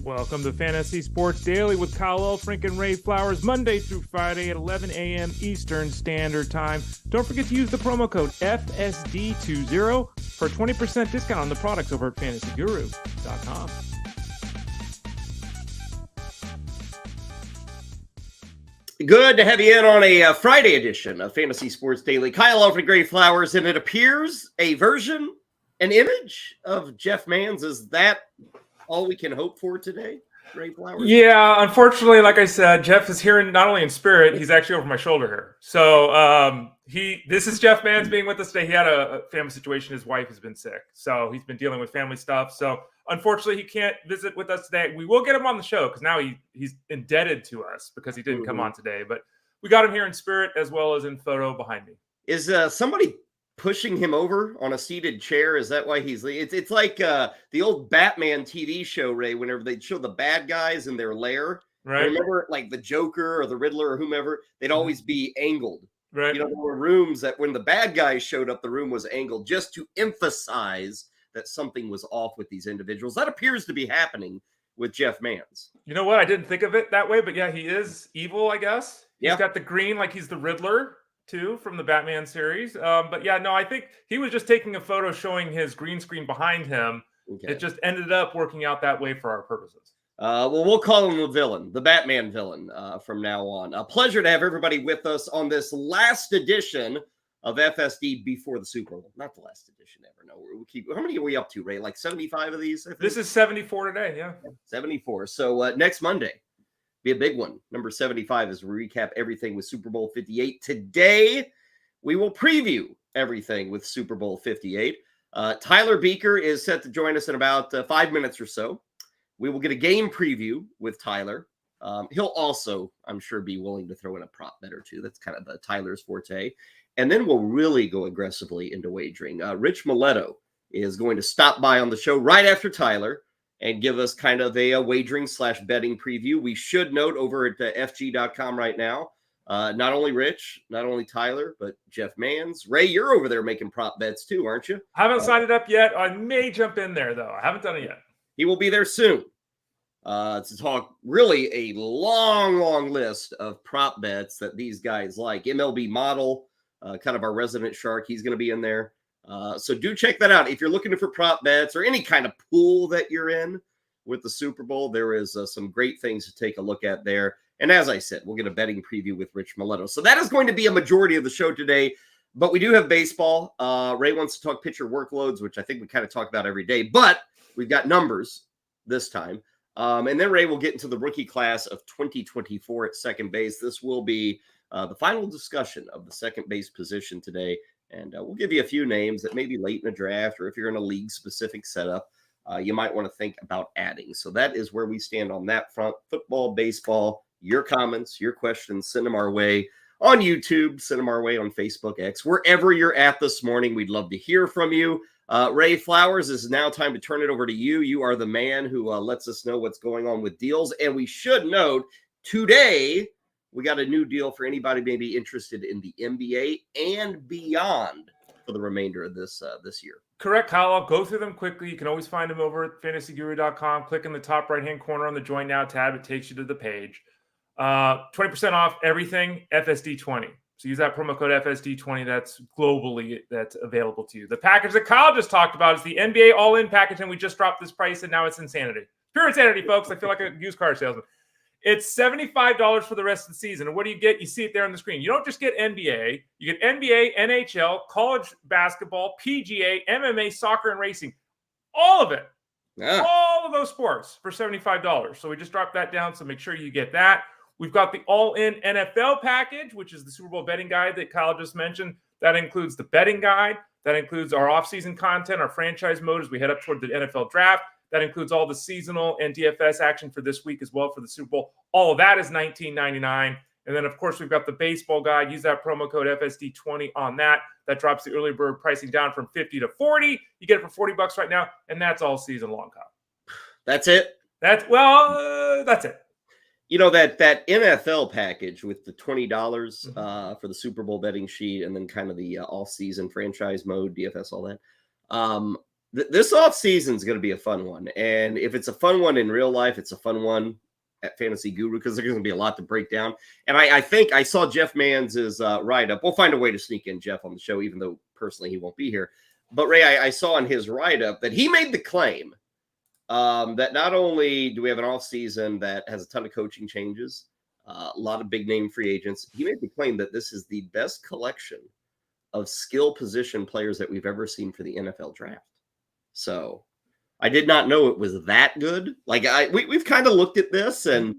Welcome to Fantasy Sports Daily with Kyle Elfrink and Ray Flowers, Monday through Friday at 11 a.m. Eastern Standard Time. Don't forget to use the promo code FSD20 for a 20% discount on the products over at fantasyguru.com. Good to have you in on a Friday edition of Fantasy Sports Daily. Kyle Elfrink Ray Flowers, and it appears a version, an image of Jeff Mans. Is that all we can hope for today, Ray Flowers? Yeah, unfortunately, like I said, Jeff is here not only in spirit, he's actually over my shoulder here. So this is Jeff Mans being with us today. He had a family situation. His wife has been sick, so he's been dealing with family stuff. So unfortunately, he can't visit with us today. We will get him on the show because now he's indebted to us because he didn't come on today. But we got him here in spirit as well as in photo behind me. Is somebody pushing him over on a seated chair? Is that why he's? It's like the old Batman TV show, Ray. Whenever they'd show the bad guys in their lair, right? Remember, like the Joker or the Riddler or whomever, they'd always be angled. Right. You know, there were rooms that when the bad guys showed up, the room was angled just to emphasize that something was off with these individuals. That appears to be happening with Jeff Mans. You know what? I didn't think of it that way, but yeah, he is evil, I guess. He's got the green, like he's the Riddler too from the Batman series. But yeah, no, I think he was just taking a photo showing his green screen behind him. Okay. It just ended up working out that way for our purposes. Well, we'll call him the villain, the Batman villain from now on. A pleasure to have everybody with us on this last edition of FSD before the Super Bowl. Not the last edition ever. No, we'll keep. How many are we up to, Ray? Like 75 of these? I think? This is 74 today. Yeah, 74. So next Monday be a big one. Number 75 as we recap everything with Super Bowl 58. Today we will preview everything with Super Bowl 58. Tyler Buecher is set to join us in about 5 minutes or so. We will get a game preview with Tyler. He'll also, I'm sure, be willing to throw in a prop bet or two. That's kind of Tyler's forte. And then we'll really go aggressively into wagering. Rich Maletto is going to stop by on the show right after Tyler and give us kind of a wagering/betting preview. We should note over at FG.com right now, not only Rich, not only Tyler, but Jeff Mans. Ray, you're over there making prop bets too, aren't you? Haven't signed it up yet. I may jump in there, though. I haven't done it yet. He will be there soon to talk really a long list of prop bets that these guys like. MLB Model, kind of our resident shark, he's going to be in there. So do check that out. If you're looking for prop bets or any kind of pool that you're in with the Super Bowl, there is some great things to take a look at there. And as I said, we'll get a betting preview with Rich Maletto. So that is going to be a majority of the show today. But we do have baseball. Ray wants to talk pitcher workloads, which I think we kind of talk about every day. But we've got numbers this time. And then Ray will get into the rookie class of 2024 at second base. This will be the final discussion of the second base position today. And we'll give you a few names that may be late in the draft, or if you're in a league-specific setup, you might want to think about adding. So that is where we stand on that front. Football, baseball, your comments, your questions, send them our way on YouTube, send them our way on Facebook, X, wherever you're at this morning. We'd love to hear from you. Ray Flowers, is now time to turn it over to you. You are the man who lets us know what's going on with deals. And we should note today, we got a new deal for anybody maybe interested in the NBA and beyond for the remainder of this year. Correct, Kyle. I'll go through them quickly. You can always find them over at fantasyguru.com. Click in the top right-hand corner on the Join Now tab. It takes you to the page. 20% off everything, FSD20. So use that promo code FSD20. That's globally that's available to you. The package that Kyle just talked about is the NBA All-In package, and we just dropped this price, and now it's insanity. Pure insanity, folks. I feel like a used car salesman. It's $75 for the rest of the season. And what do you get? You see it there on the screen. You don't just get NBA. You get NBA, NHL, college basketball, PGA, MMA, soccer, and racing. All of it. Yeah. All of those sports for $75. So we just dropped that down, so make sure you get that. We've got the All-In NFL package, which is the Super Bowl betting guide that Kyle just mentioned. That includes the betting guide. That includes our off-season content, our franchise mode as we head up toward the NFL draft. That includes all the seasonal and DFS action for this week as well for the Super Bowl. All of that is $19.99. And then, of course, we've got the baseball guide. Use that promo code FSD20 on that. That drops the early bird pricing down from $50 to $40. You get it for $40 right now, and that's all season long, Kyle. That's it? That's it. You know, that NFL package with the $20 for the Super Bowl betting sheet and then kind of the all-season franchise mode, DFS, all that. This offseason is going to be a fun one. And if it's a fun one in real life, it's a fun one at Fantasy Guru because there's going to be a lot to break down. And I think I saw Jeff Manns' write-up. We'll find a way to sneak in Jeff on the show, even though personally he won't be here. But Ray, I saw in his write-up that he made the claim that not only do we have an offseason that has a ton of coaching changes, a lot of big-name free agents, he made the claim that this is the best collection of skill position players that we've ever seen for the NFL draft. So I did not know it was that good. Like we've kind of looked at this, and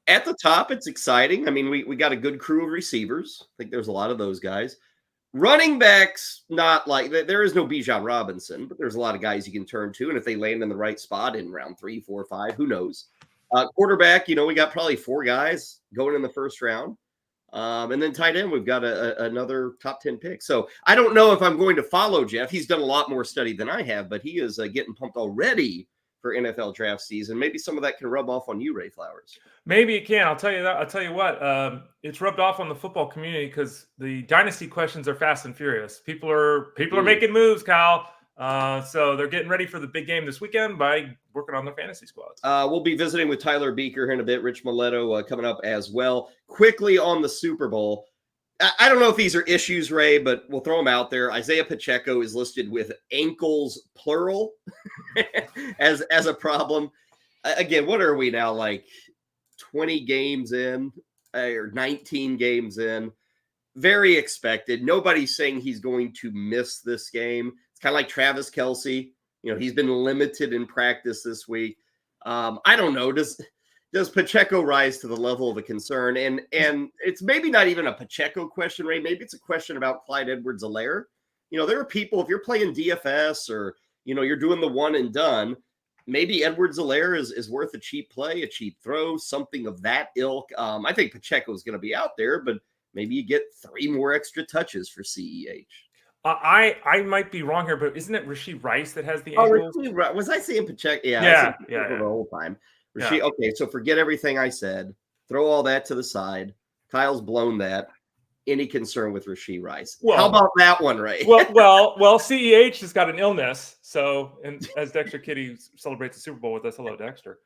at the top, it's exciting. I mean, we got a good crew of receivers. I think there's a lot of those guys. Running backs, not like there is no Bijan Robinson, but there's a lot of guys you can turn to. And if they land in the right spot in round 3, 4, 5, who knows? Quarterback, we got probably 4 guys going in the first round. And then tight end, we've got another top 10 pick. So I don't know if I'm going to follow Jeff. He's done a lot more study than I have, but he is getting pumped already for NFL draft season. Maybe some of that can rub off on you, Ray Flowers. Maybe it can. I'll tell you that. I'll tell you what. It's rubbed off on the football community because the dynasty questions are fast and furious. People are making moves, Kyle. So they're getting ready for the big game this weekend by working on their fantasy squads. We'll be visiting with Tyler Buecher in a bit. Rich Maletto coming up as well. Quickly on the Super Bowl. I don't know if these are issues, Ray, but we'll throw them out there. Isaiah Pacheco is listed with ankles, plural, as a problem. Again, what are we now, like 20 games in or 19 games in? Very expected. Nobody's saying he's going to miss this game. It's kind of like Travis Kelce. He's been limited in practice this week. I don't know. Does Pacheco rise to the level of a concern? And it's maybe not even a Pacheco question, Ray. Maybe it's a question about Clyde Edwards-Helaire. There are people, if you're playing DFS or, you're doing the one and done, maybe Edwards-Helaire is worth a cheap play, a cheap throw, something of that ilk. I think Pacheco is going to be out there, but maybe you get 3 more extra touches for CEH. I might be wrong here, but isn't it Rashee Rice that has the ankles? Was I saying Pacheco? Yeah. The whole time. Rashee, yeah. Okay, so forget everything I said. Throw all that to the side. Kyle's blown that. Any concern with Rashee Rice? Well, how about that one, Ray? well, CEH has got an illness. So, and as Dexter Kitty celebrates the Super Bowl with us, hello, Dexter.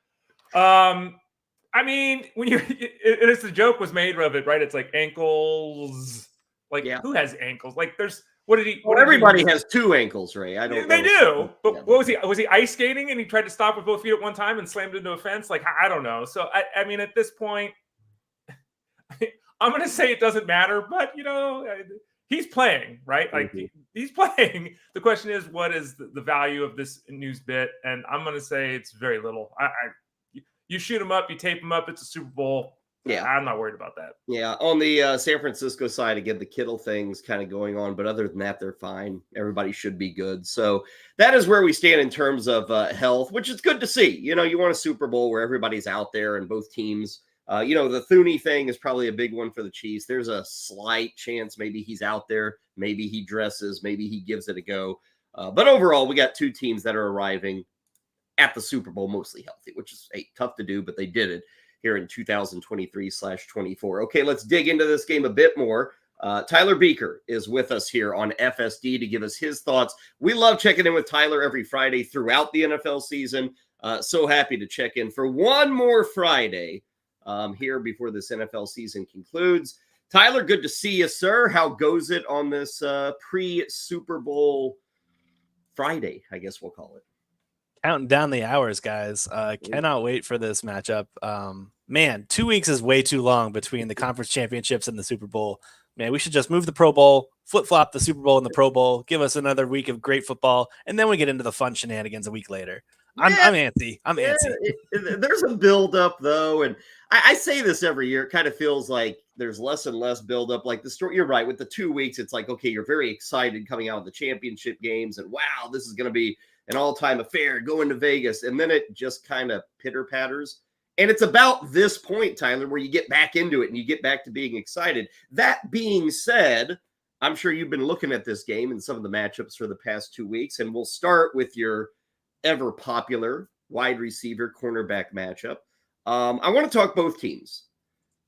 I mean, when it's the joke was made of it, right? It's like ankles. Like, who has ankles? Like, there's what did he? Everybody has 2 ankles, Ray. I don't. They do, but what was he? Was he ice skating and he tried to stop with both feet at one time and slammed into a fence? Like, I don't know. So I mean, at this point, I'm going to say it doesn't matter, but he's playing, right? Like he's playing. The question is, what is the value of this news bit? And I'm going to say it's very little. You shoot him up, you tape him up. It's a Super Bowl. Yeah, I'm not worried about that. Yeah, on the San Francisco side, again, the Kittle thing's kind of going on, but other than that, they're fine. Everybody should be good. So that is where we stand in terms of health, which is good to see. You want a Super Bowl where everybody's out there and both teams. The Thuney thing is probably a big one for the Chiefs. There's a slight chance maybe he's out there, maybe he dresses, maybe he gives it a go. But overall, we got 2 teams that are arriving at the Super Bowl mostly healthy, which is tough to do, but they did it here in 2023/24. Okay, let's dig into this game a bit more. Tyler Buecher is with us here on FSD to give us his thoughts. We love checking in with Tyler every Friday throughout the NFL season. So happy to check in for one more Friday here before this NFL season concludes. Tyler, good to see you, sir. How goes it on this pre-Super Bowl Friday, I guess we'll call it? Counting down the hours, guys. Cannot wait for this matchup. Man, 2 weeks is way too long between the conference championships and the Super Bowl. Man, we should just move the Pro Bowl, flip-flop the Super Bowl and the Pro Bowl, give us another week of great football, and then we get into the fun shenanigans a week later. I'm antsy. I'm antsy. There's a build-up, though, and I say this every year. It kind of feels like there's less and less build-up. Like the story, you're right. With the 2 weeks, it's like, okay, you're very excited coming out of the championship games, and wow, this is going to be an all-time affair going to Vegas. And then it just kind of pitter-patters. And it's about this point, Tyler, where you get back into it and you get back to being excited. That being said, I'm sure you've been looking at this game and some of the matchups for the past 2 weeks. And we'll start with your ever popular wide receiver cornerback matchup. I want to talk both teams.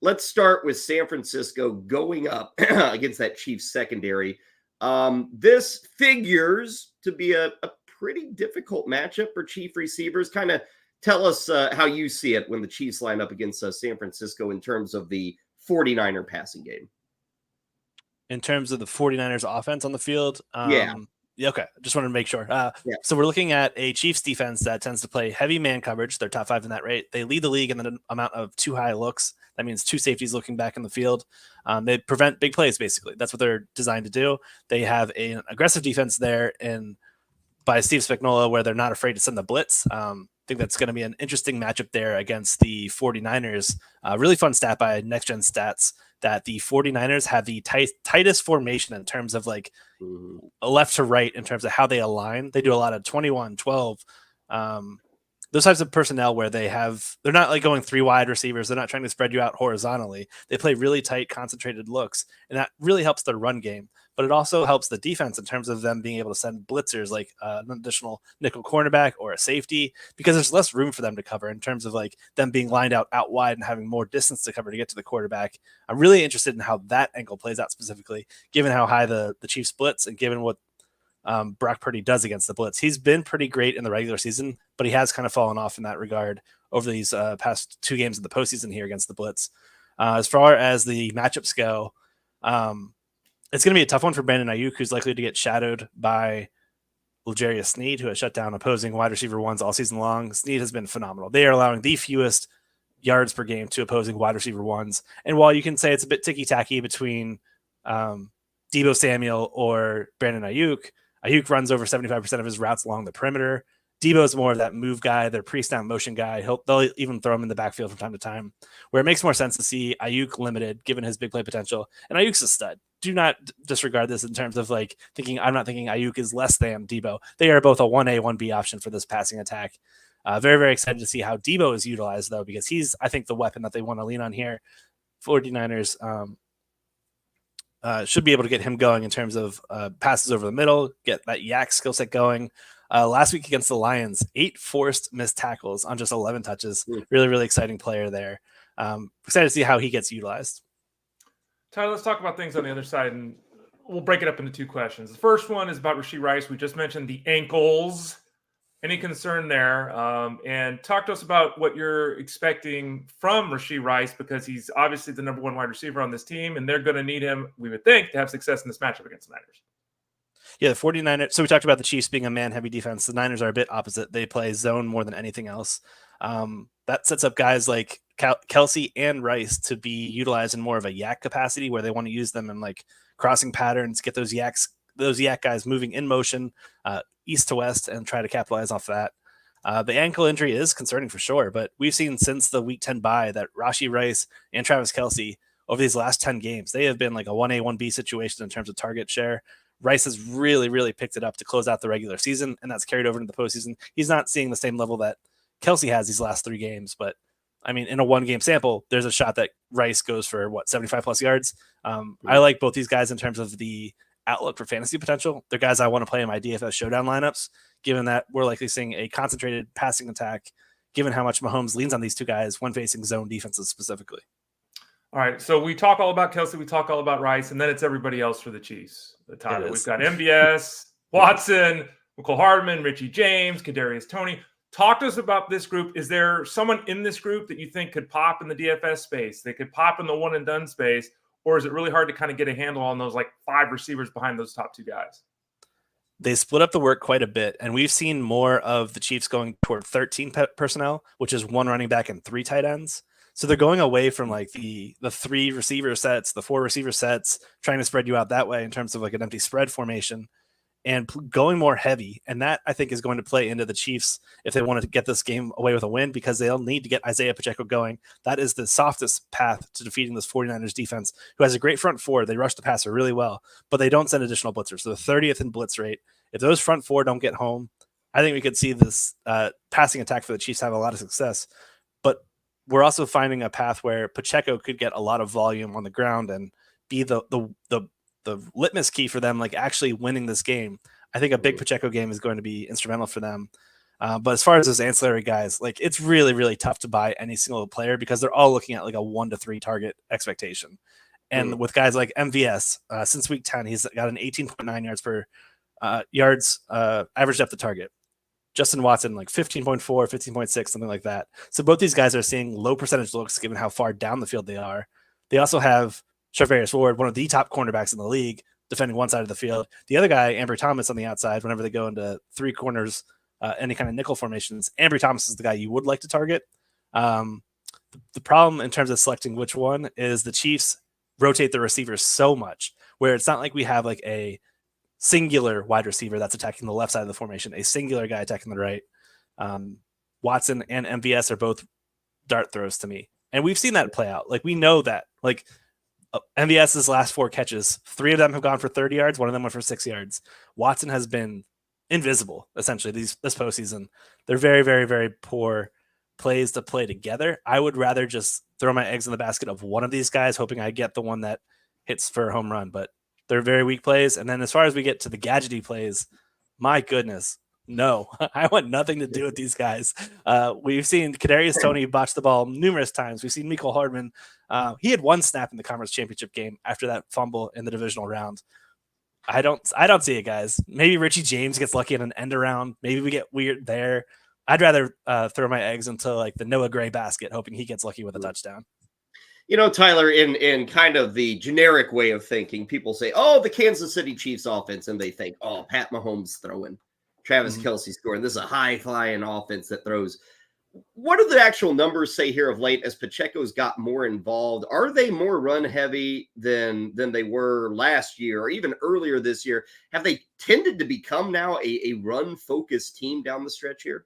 Let's start with San Francisco going up against that Chiefs secondary. This figures to be a pretty difficult matchup for Chief receivers. Kind of tell us how you see it when the Chiefs line up against San Francisco in terms of the 49er passing game. In terms of the 49ers offense on the field, Yeah, okay. Just wanted to make sure. Yeah. So we're looking at a Chiefs defense that tends to play heavy man coverage. They're top 5 in that rate. They lead the league in the amount of too high looks. That means 2 safeties looking back in the field. They prevent big plays, basically. That's what they're designed to do. They have an aggressive defense there by Steve Spagnuolo, where they're not afraid to send the blitz. I think that's going to be an interesting matchup there against the 49ers. Really fun stat by Next Gen Stats that the 49ers have the tightest formation in terms of like left to right in terms of how they align. They do a lot of 21, 12, those types of personnel where they're not like going 3 wide receivers. They're not trying to spread you out horizontally. They play really tight, concentrated looks, and that really helps their run game. But it also helps the defense in terms of them being able to send blitzers like an additional nickel cornerback or a safety, because there's less room for them to cover in terms of like them being lined out wide and having more distance to cover to get to the quarterback. I'm really interested in how that angle plays out specifically, given how high the Chiefs blitz and given what Brock Purdy does against the blitz. He's been pretty great in the regular season, but he has kind of fallen off in that regard over these past 2 games of the postseason here against the blitz. As far as the matchups go, it's going to be a tough one for Brandon Ayuk, who's likely to get shadowed by L'Jarius Sneed, who has shut down opposing wide receiver ones all season long. Sneed has been phenomenal. They are allowing the fewest yards per game to opposing wide receiver ones. And while you can say it's a bit ticky-tacky between Deebo Samuel or Brandon Ayuk, Ayuk runs over 75% of his routes along the perimeter. Deebo is more of that move guy, their pre-snap motion guy. They'll even throw him in the backfield from time to time, where it makes more sense to see Ayuk limited, given his big play potential. And Ayuk's a stud. Do not disregard this in terms of like I'm not thinking Ayuk is less than Deebo. They are both a 1A, 1B option for this passing attack. Very, very excited to see how Deebo is utilized, though, because he's, I think, the weapon that they want to lean on here. 49ers should be able to get him going in terms of passes over the middle, get that yak skill set going. Last week against the Lions, 8 forced missed tackles on just 11 touches. Really, really exciting player there. Excited to see how he gets utilized. Tyler, let's talk about things on the other side, and we'll break it up into 2 questions. The first one is about Rashee Rice. We just mentioned the ankles. Any concern there? And talk to us about what you're expecting from Rashee Rice, because he's obviously the number 1 wide receiver on this team, and they're going to need him, we would think, to have success in this matchup against the Niners. Yeah, the 49ers. So we talked about the Chiefs being a man-heavy defense. The Niners are a bit opposite. They play zone more than anything else. That sets up guys like Kelsey and Rice to be utilized in more of a yak capacity, where they want to use them in like crossing patterns, get those yak guys moving in motion, east to west, and try to capitalize off that. The ankle injury is concerning for sure, but we've seen since the Week 10 bye that Rashee Rice and Travis Kelsey over these last 10 games, they have been like a 1A, 1B situation in terms of target share. Rice has really, really picked it up to close out the regular season, and that's carried over into the postseason. He's not seeing the same level that Kelsey has these last 3 games, but I mean, in a 1-game sample, there's a shot that Rice goes for 75 plus yards. I like both these guys in terms of the outlook for fantasy potential. They're guys I want to play in my DFS showdown lineups, given that we're likely seeing a concentrated passing attack, given how much Mahomes leans on these 2 guys when facing zone defenses specifically. All right, so we talk all about Kelsey, we talk all about Rice, and then it's everybody else for the Chiefs. Tyler, we've got MVS, Watson, Mecole Hardman, Richie James, Kadarius Toney. Talk to us about this group. Is there someone in this group that you think could pop in the DFS space? They could pop in the one and done space, or is it really hard to kind of get a handle on those like 5 receivers behind those top 2 guys? They split up the work quite a bit, and we've seen more of the Chiefs going toward 13 personnel, which is 1 running back and 3 tight ends. So they're going away from like the 3 receiver sets, the 4 receiver sets, trying to spread you out that way in terms of like an empty spread formation, and going more heavy. And that, I think, is going to play into the Chiefs if they wanted to get this game away with a win, because they'll need to get Isaiah Pacheco going. That is the softest path to defeating this 49ers defense, who has a great front 4. They rush the passer really well, but they don't send additional blitzers. So the 30th in blitz rate. If those front 4 don't get home, I think we could see this passing attack for the Chiefs have a lot of success. But we're also finding a path where Pacheco could get a lot of volume on the ground and be the litmus key for them, like actually winning this game. I think a big Pacheco game is going to be instrumental for them. But as far as those ancillary guys, like it's really, really tough to buy any single player because they're all looking at like a 1 to 3 target expectation. And with guys like MVS, since week 10, he's got an 18.9 yards per yards average depth of target. Justin Watson, like 15.4, 15.6, something like that. So both these guys are seeing low percentage looks given how far down the field they are. They also have Charvarius Ward, one of the top cornerbacks in the league, defending one side of the field. The other guy, Ambry Thomas, on the outside, whenever they go into three corners, any kind of nickel formations, Ambry Thomas is the guy you would like to target. The problem in terms of selecting which one is the Chiefs rotate the receivers so much where it's not like we have like a singular wide receiver that's attacking the left side of the formation, a singular guy attacking the right. Watson and MVS are both dart throws to me. And we've seen that play out. Like, we know that. Like, MVS's last 4 catches, 3 of them have gone for 30 yards, 1 of them went for 6 yards. Watson has been invisible, essentially, this postseason. They're very, very, very poor plays to play together. I would rather just throw my eggs in the basket of one of these guys, hoping I get the one that hits for a home run. But they're very weak plays. And then as far as we get to the gadgety plays, my goodness, no, I want nothing to do with these guys. We've seen Kadarius Toney botch the ball numerous times. We've seen Mecole Hardman. He had 1 snap in the conference championship game after that fumble in the divisional round. I don't see it, guys. Maybe Richie James gets lucky in an end around. Maybe we get weird there. I'd rather throw my eggs into like the Noah Gray basket, hoping he gets lucky with a touchdown. You know, Tyler, in kind of the generic way of thinking, people say, oh, the Kansas City Chiefs offense, and they think, oh, Pat Mahomes throwing, Travis Kelce scoring. This is a high-flying offense that throws. What do the actual numbers say here of late as Pacheco's got more involved? Are they more run-heavy than they were last year or even earlier this year? Have they tended to become now a run-focused team down the stretch here?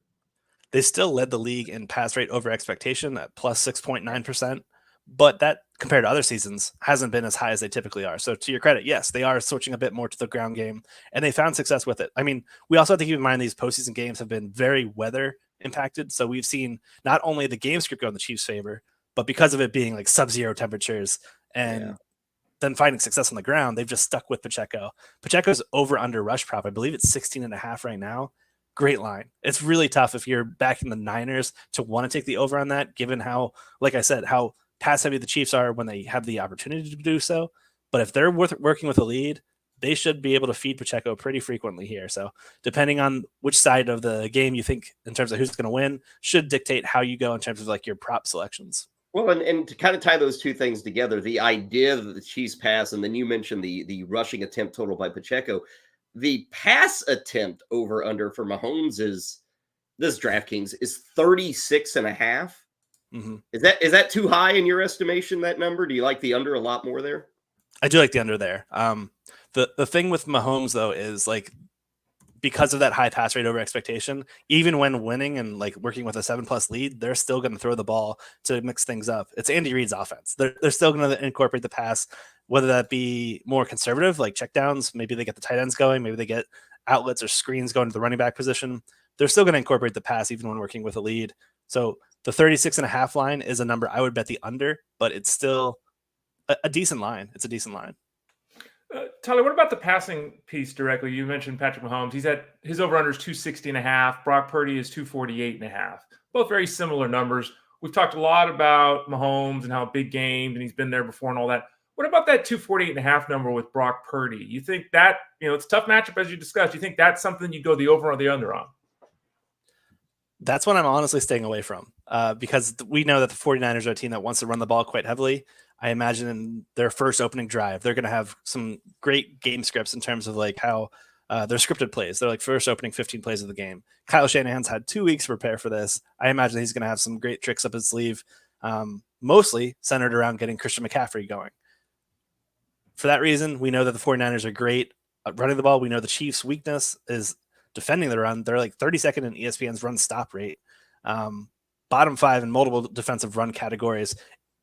They still led the league in pass rate over expectation at plus 6.9%. But that, compared to other seasons, hasn't been as high as they typically are. So to your credit, yes, they are switching a bit more to the ground game, and they found success with it. I mean, we also have to keep in mind these postseason games have been very weather impacted. So we've seen not only the game script go in the Chiefs' favor, but because of it being like sub-zero temperatures and then finding success on the ground, they've just stuck with Pacheco. Pacheco's over-under rush prop, I believe it's 16.5 right now. Great line. It's really tough if you're backing the Niners to want to take the over on that, given how, like I said, how pass heavy the Chiefs are when they have the opportunity to do so. But if they're working with a lead, they should be able to feed Pacheco pretty frequently here. So depending on which side of the game you think in terms of who's going to win should dictate how you go in terms of like your prop selections. Well, and to kind of tie those two things together, the idea that the Chiefs pass, and then you mentioned the rushing attempt total by Pacheco, the pass attempt over under for Mahomes is this DraftKings is 36.5. Mm-hmm. Is that too high in your estimation, that number? Do you like the under a lot more there? I do like the under there. The thing with Mahomes, though, is like because of that high pass rate over expectation, even when winning and like working with a 7+ lead, they're still going to throw the ball to mix things up. It's Andy Reid's offense. They're still going to incorporate the pass, whether that be more conservative, like checkdowns. Maybe they get the tight ends going. Maybe they get outlets or screens going to the running back position. They're still going to incorporate the pass even when working with a lead. So the 36.5 line is a number I would bet the under, but it's still a decent line. It's a decent line. Tyler, what about the passing piece directly? You mentioned Patrick Mahomes. He's at his over-under is 260.5. Brock Purdy is 248.5. Both very similar numbers. We've talked a lot about Mahomes and how big gamed and he's been there before and all that. What about that 248.5 number with Brock Purdy? You think that, it's a tough matchup as you discussed. You think that's something you go the over or the under on? That's what I'm honestly staying away from because we know that the 49ers are a team that wants to run the ball quite heavily. I imagine in their first opening drive, they're going to have some great game scripts in terms of like how their scripted plays. They're like first opening 15 plays of the game. Kyle Shanahan's had 2 weeks to prepare for this. I imagine he's going to have some great tricks up his sleeve, mostly centered around getting Christian McCaffrey going. For that reason, we know that the 49ers are great at running the ball. We know the Chiefs' weakness is defending the run. They're like 32nd in ESPN's run stop rate, bottom 5 in multiple defensive run categories.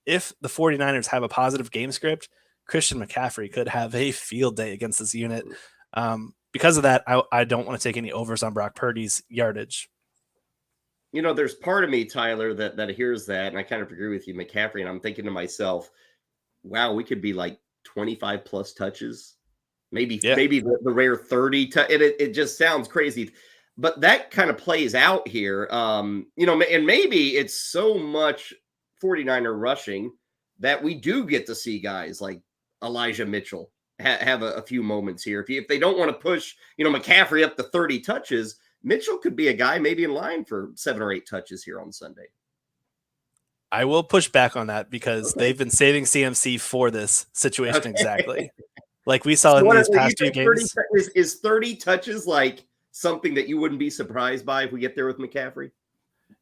If the 49ers have a positive game script, Christian McCaffrey could have a field day against this unit. Because of that, I don't want to take any overs on Brock Purdy's yardage. There's part of me, Tyler, that hears that, and I kind of agree with you, McCaffrey, and I'm thinking to myself, wow, we could be like 25 plus touches. Maybe the rare 30. It just sounds crazy. But that kind of plays out here. And maybe it's so much 49er rushing that we do get to see guys like Elijah Mitchell have a few moments here. If they don't want to push, McCaffrey up to 30 touches, Mitchell could be a guy maybe in line for 7 or 8 touches here on Sunday. I will push back on that because they've been saving CMC for this situation exactly. Like we saw in these past few games. Is 30 touches like something that you wouldn't be surprised by if we get there with McCaffrey?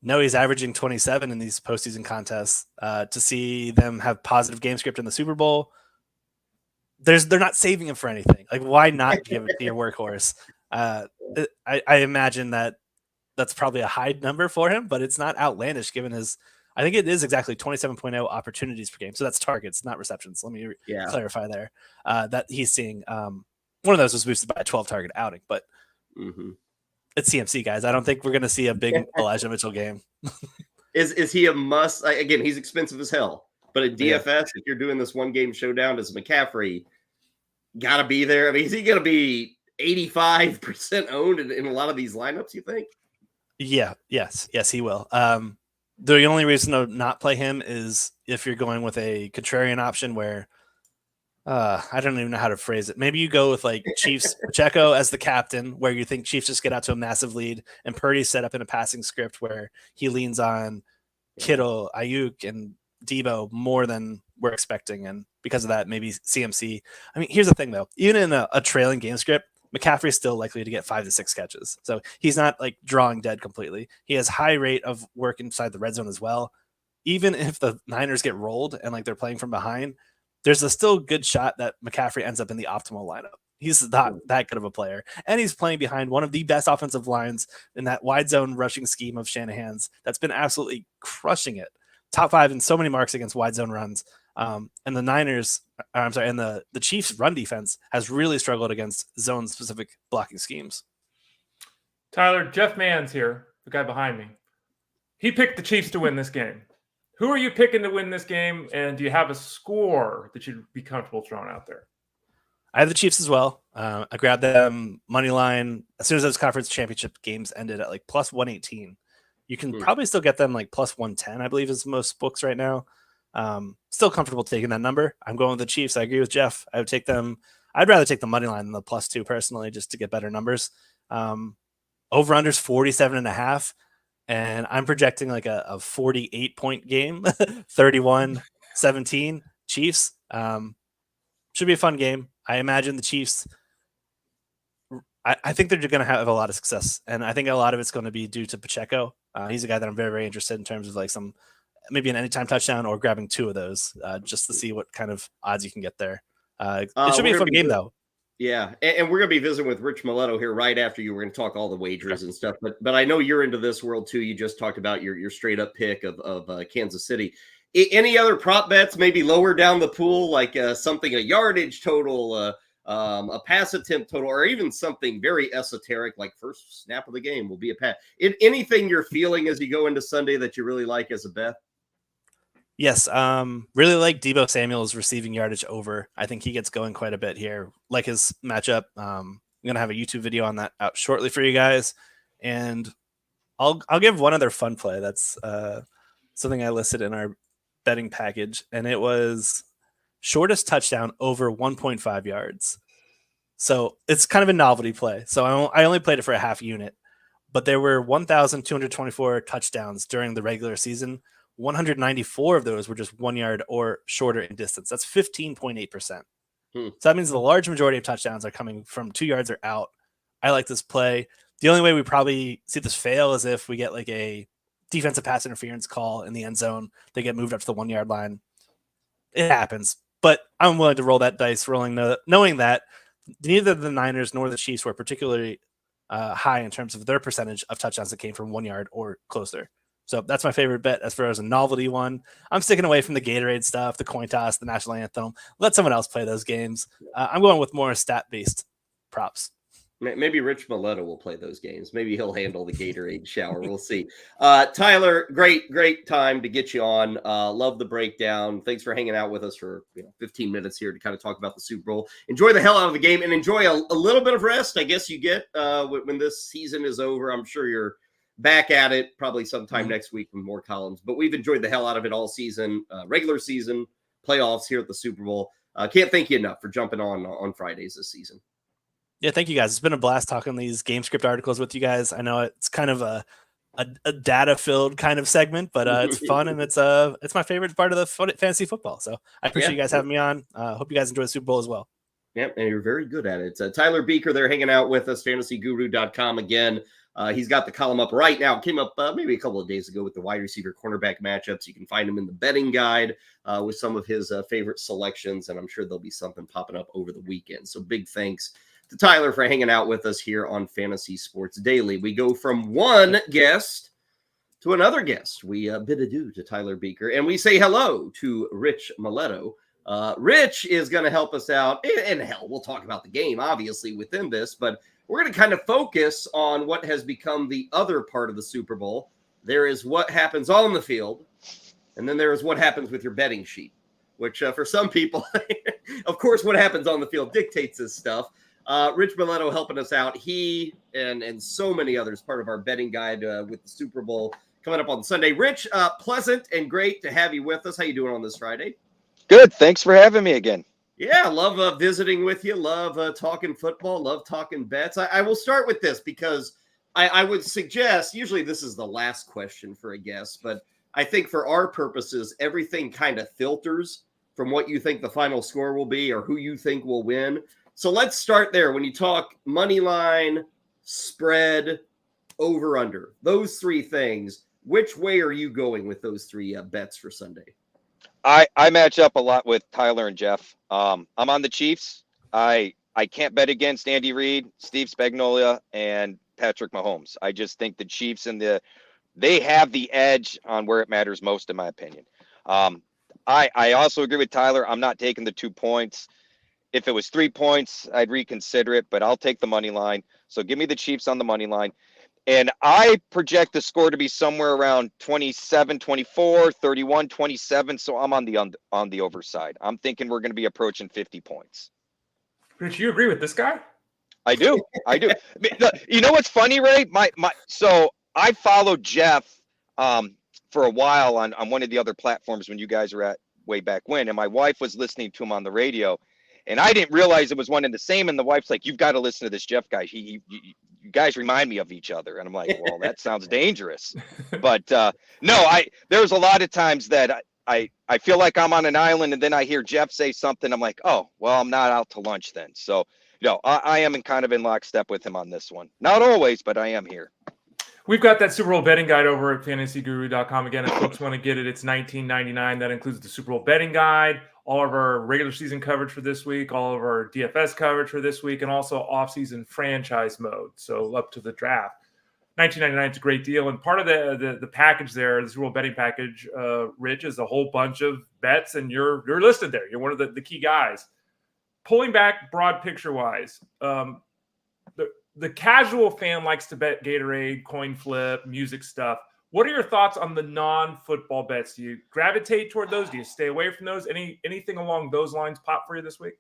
No, he's averaging 27 in these postseason contests. To see them have positive game script in the Super Bowl, they're not saving him for anything. Like, why not give it to your workhorse? I imagine that's probably a high number for him, but it's not outlandish given his. I think it is exactly 27.0 opportunities per game. So that's targets, not receptions. Let me clarify there. That he's seeing. One of those was boosted by a 12 target outing, but it's CMC, guys. I don't think we're going to see a big Elijah Mitchell game. Is he a must? Again, he's expensive as hell. But at DFS, if you're doing this one game showdown, does McCaffrey got to be there? I mean, is he going to be 85% owned in a lot of these lineups, you think? Yeah. Yes, he will. The only reason to not play him is if you're going with a contrarian option where I don't even know how to phrase it. Maybe you go with like Chiefs Pacheco as the captain, where you think Chiefs just get out to a massive lead, and Purdy's set up in a passing script where he leans on Kittle, Ayuk, and Debo more than we're expecting. And because of that, maybe CMC. I mean, here's the thing though, even in a trailing game script, McCaffrey is still likely to get 5 to 6 catches. So he's not like drawing dead completely. He has high rate of work inside the red zone as well. Even if the Niners get rolled and like they're playing from behind, there's a still good shot that McCaffrey ends up in the optimal lineup. He's not that good of a player. And he's playing behind one of the best offensive lines in that wide zone rushing scheme of Shanahan's that's been absolutely crushing it. Top 5 in so many marks against wide zone runs. And the Niners, and the Chiefs' run defense has really struggled against zone-specific blocking schemes. Tyler, Jeff Mann's here, the guy behind me. He picked the Chiefs to win this game. Who are you picking to win this game, and do you have a score that you'd be comfortable throwing out there? I have the Chiefs as well. I grabbed them money line as soon as those conference championship games ended at like plus 118. You can probably still get them like plus 110, I believe, is most books right now. Still comfortable taking that number. I'm going with the Chiefs. I agree with Jeff. I would take them. I'd rather take the money line than the plus 2 personally, just to get better numbers. Over unders 47.5, and I'm projecting like a 48 point game, 31-17 Chiefs. Should be a fun game. I imagine the Chiefs. I think they're going to have a lot of success, and I think a lot of it's going to be due to Pacheco. He's a guy that I'm very, very interested in terms of like maybe an anytime touchdown or grabbing 2 of those just to see what kind of odds you can get there. It should be a fun game, though. Yeah, and we're going to be visiting with Rich Maletto here right after you. We're going to talk all the wagers and stuff. But I know you're into this world, too. You just talked about your straight-up pick of Kansas City. Any other prop bets maybe lower down the pool, like something, a yardage total, a pass attempt total, or even something very esoteric like first snap of the game will be a pass? Anything you're feeling as you go into Sunday that you really like as a bet? Yes, really like Debo Samuel's receiving yardage over. I think he gets going quite a bit here. Like his matchup. I'm gonna have a YouTube video on that out shortly for you guys, and I'll give one other fun play. That's something I listed in our betting package, and it was shortest touchdown over 1.5 yards. So it's kind of a novelty play. So I only played it for a half unit, but there were 1,224 touchdowns during the regular season. 194 of those were just 1 yard or shorter in distance. That's 15.8%. So that means the large majority of touchdowns are coming from 2 yards or out. I like this play. The only way we probably see this fail is if we get like a defensive pass interference call in the end zone. They get moved up to the 1 yard line. It happens, but I'm willing to roll that dice, knowing that neither the Niners nor the Chiefs were particularly high in terms of their percentage of touchdowns that came from 1 yard or closer. So that's my favorite bet as far as a novelty one. I'm sticking away from the Gatorade stuff, the coin toss, the national anthem. Let someone else play those games. I'm going with more stat-based props. Maybe Rich Maletto will play those games. Maybe he'll handle the Gatorade shower. We'll see. Tyler, great time to get you on. Love the breakdown. Thanks for hanging out with us for 15 minutes here to kind of talk about the Super Bowl. Enjoy the hell out of the game and enjoy a little bit of rest, I guess you get when this season is over. I'm sure you're back at it probably sometime next week with more columns. But we've enjoyed the hell out of it all season, regular season, playoffs here at the Super Bowl. Can't thank you enough for jumping on Fridays this season. Yeah, thank you guys. It's been a blast talking these game script articles with you guys. I know it's kind of a data filled kind of segment, but it's fun and it's my favorite part of the fantasy football. So I appreciate you guys having me on. Hope you guys enjoy the Super Bowl as well. Yep, and you're very good at it. Tyler Buecher there hanging out with us, fantasyguru.com again. He's got the column up right now. It came up maybe a couple of days ago with the wide receiver cornerback matchups. You can find him in the betting guide with some of his favorite selections, and I'm sure there'll be something popping up over the weekend. So big thanks to Tyler for hanging out with us here on Fantasy Sports Daily. We go from one guest to another guest. We bid adieu to Tyler Buecher, and we say hello to Rich Maletto. Rich is going to help us out, and hell, we'll talk about the game, obviously, within this, but we're going to kind of focus on what has become the other part of the Super Bowl. There is what happens on the field, and then there is what happens with your betting sheet, which for some people, of course, what happens on the field dictates this stuff. Rich Maletto helping us out. He and so many others, part of our betting guide with the Super Bowl coming up on Sunday. Rich, pleasant and great to have you with us. How you doing on this Friday? Good. Thanks for having me again. Yeah, love visiting with you. Love talking football. Love talking bets. I will start with this because I would suggest, usually this is the last question for a guest, but I think for our purposes, everything kind of filters from what you think the final score will be or who you think will win. So let's start there. When you talk money line, spread, over, under, those three things, which way are you going with those three bets for Sunday? I match up a lot with Tyler and Jeff. I'm on the Chiefs. I can't bet against Andy Reid, Steve Spagnuolo, and Patrick Mahomes. I just think the Chiefs they have the edge on where it matters most, in my opinion. I also agree with Tyler. I'm not taking the 2 points. If it was 3 points, I'd reconsider it, but I'll take the money line. So give me the Chiefs on the money line. And I project the score to be somewhere around 27-24, 31-27. So I'm on the over side. I'm thinking we're going to be approaching 50 points. Rich, you agree with this guy? I do. You know what's funny, Ray? So I followed Jeff for a while on one of the other platforms when you guys were at way back when, and my wife was listening to him on the radio. And I didn't realize it was one and the same. And the wife's like, "You've got to listen to this Jeff guy. You guys remind me of each other." And I'm like, "Well, that sounds dangerous." But no, there's a lot of times that I feel like I'm on an island, and then I hear Jeff say something. I'm like, "Oh, well, I'm not out to lunch then." So, I am kind of in lockstep with him on this one. Not always, but I am here. We've got that Super Bowl betting guide over at fantasyguru.com. Again, if folks want to get it, it's $19.99. That includes the Super Bowl betting guide, all of our regular season coverage for this week, all of our DFS coverage for this week, and also off-season franchise mode, so up to the draft. $19.99 is a great deal. And part of the package there, the Super Bowl betting package, Rich, is a whole bunch of bets, and you're listed there. You're one of the key guys. Pulling back broad picture-wise, the casual fan likes to bet Gatorade, coin flip, music stuff. What are your thoughts on the non-football bets? Do you gravitate toward those? Do you stay away from those? Anything along those lines pop for you this week?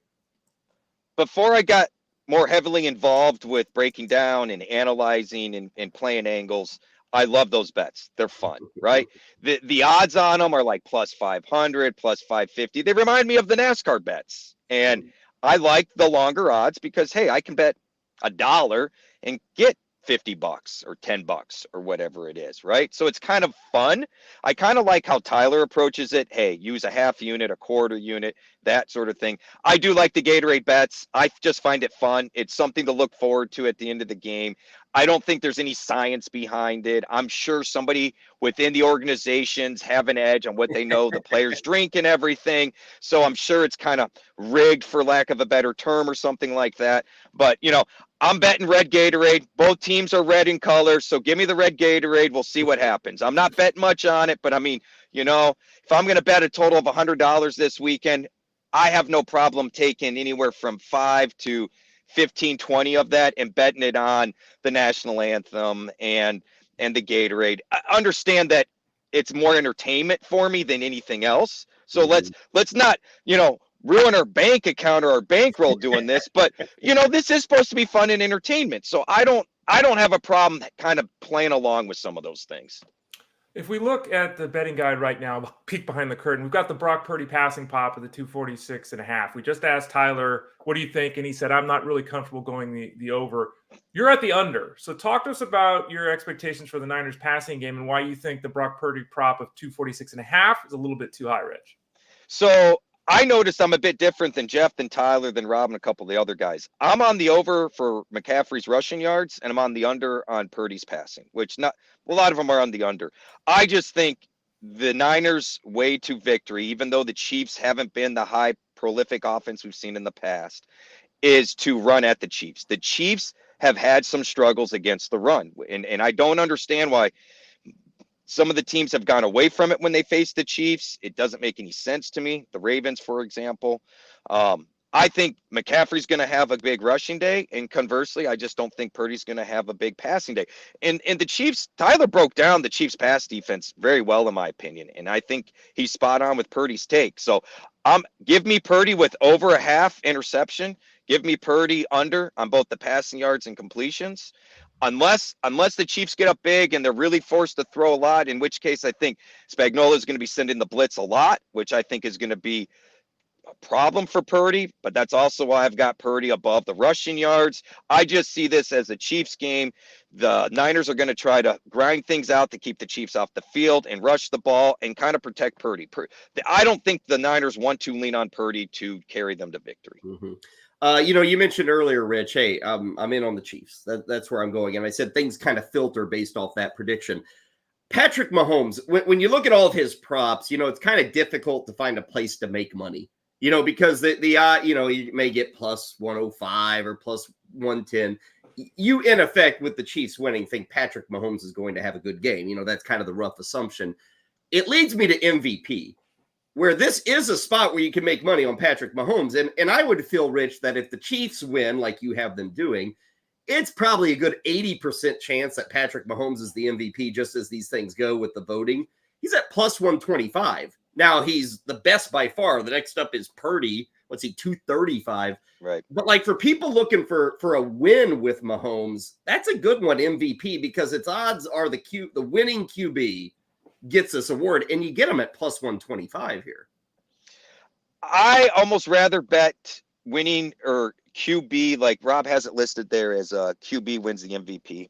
Before I got more heavily involved with breaking down and analyzing and playing angles, I love those bets. They're fun, right? The odds on them are like plus 500, plus 550. They remind me of the NASCAR bets. And I like the longer odds because, hey, I can bet $1 and get $50 or $10 or whatever it is, right? So it's kind of fun. I kind of like how Tyler approaches it. Hey, use a half unit, a quarter unit, that sort of thing. I do like the Gatorade bets. I just find it fun. It's something to look forward to at the end of the game. I don't think there's any science behind it. I'm sure somebody within the organizations have an edge on what they know the players drink and everything. So I'm sure it's kind of rigged, for lack of a better term, or something like that. But, I'm betting red Gatorade. Both teams are red in color, so give me the red Gatorade. We'll see what happens. I'm not betting much on it, but I mean, if I'm going to bet a total of $100 this weekend, I have no problem taking anywhere from 5 to 15, 20 of that and betting it on the national anthem and the Gatorade. I understand that it's more entertainment for me than anything else. So let's not, ruin our bank account or our bankroll doing this, but this is supposed to be fun and entertainment. So I don't have a problem kind of playing along with some of those things. If we look at the betting guide right now, peek behind the curtain, we've got the Brock Purdy passing pop at the 246.5. We just asked Tyler, what do you think? And he said, I'm not really comfortable going the over. You're at the under. So talk to us about your expectations for the Niners passing game and why you think the Brock Purdy prop of 246.5 is a little bit too high, Rich. So I noticed I'm a bit different than Jeff, than Tyler, than Rob, and a couple of the other guys. I'm on the over for McCaffrey's rushing yards, and I'm on the under on Purdy's passing, which not a lot of them are on the under. I just think the Niners' way to victory, even though the Chiefs haven't been the high prolific offense we've seen in the past, is to run at the Chiefs. The Chiefs have had some struggles against the run, and I don't understand why some of the teams have gone away from it when they face the Chiefs. It doesn't make any sense to me. The Ravens, for example. I think McCaffrey's going to have a big rushing day, and conversely, I just don't think Purdy's going to have a big passing day. And the Chiefs, Tyler broke down the Chiefs' pass defense very well, in my opinion, and I think he's spot on with Purdy's take. So give me Purdy with over a half interception. Give me Purdy under on both the passing yards and completions. Unless the Chiefs get up big and they're really forced to throw a lot, in which case I think Spagnuolo is going to be sending the blitz a lot, which I think is going to be a problem for Purdy, but that's also why I've got Purdy above the rushing yards. I just see this as a Chiefs game. The Niners are going to try to grind things out to keep the Chiefs off the field and rush the ball and kind of protect Purdy. I don't think the Niners want to lean on Purdy to carry them to victory. Mm-hmm. You mentioned earlier, Rich, hey, I'm in on the Chiefs. That's where I'm going. And I said things kind of filter based off that prediction. Patrick Mahomes, when you look at all of his props, it's kind of difficult to find a place to make money, because you may get plus 105 or plus 110. You, in effect, with the Chiefs winning, think Patrick Mahomes is going to have a good game. That's kind of the rough assumption. It leads me to MVP, where this is a spot where you can make money on Patrick Mahomes. And I would feel, Rich, that if the Chiefs win, like you have them doing, it's probably a good 80% chance that Patrick Mahomes is the MVP, just as these things go with the voting. He's at plus 125. Now, he's the best by far. The next up is Purdy. What's he, 235? Right. But for people looking for a win with Mahomes, that's a good one, MVP, because its odds are the winning QB gets this award, and you get them at plus 125 here. I almost rather bet winning or QB, like Rob has it listed there as QB wins the MVP.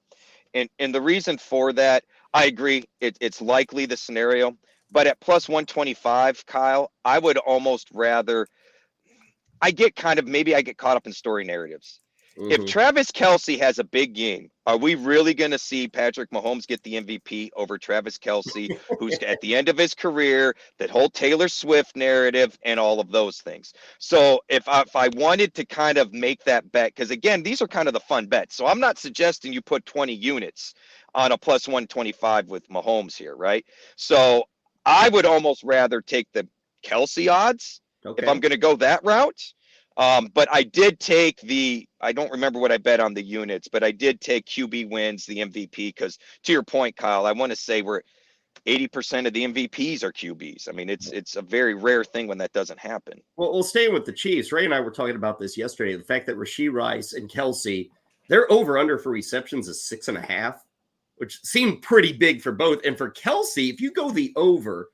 And the reason for that, I agree, it's likely the scenario, but at plus 125, Kyle, I would almost rather, I get caught up in story narratives. Mm-hmm. If Travis Kelce has a big game, are we really going to see Patrick Mahomes get the MVP over Travis Kelce, who's at the end of his career, that whole Taylor Swift narrative and all of those things? So if I wanted to kind of make that bet, because again, these are kind of the fun bets. So I'm not suggesting you put 20 units on a plus 125 with Mahomes here, right? So I would almost rather take the Kelce odds if I'm going to go that route. But I did take I don't remember what I bet on the units, but I did take QB wins the MVP, because to your point, Kyle, I want to say we're 80% of the MVPs are QBs. I mean, it's a very rare thing when that doesn't happen. Well, we'll stay with the Chiefs. Ray and I were talking about this yesterday. The fact that Rashee Rice and Kelce, their over-under for receptions is 6.5, which seemed pretty big for both. And for Kelce, if you go the over,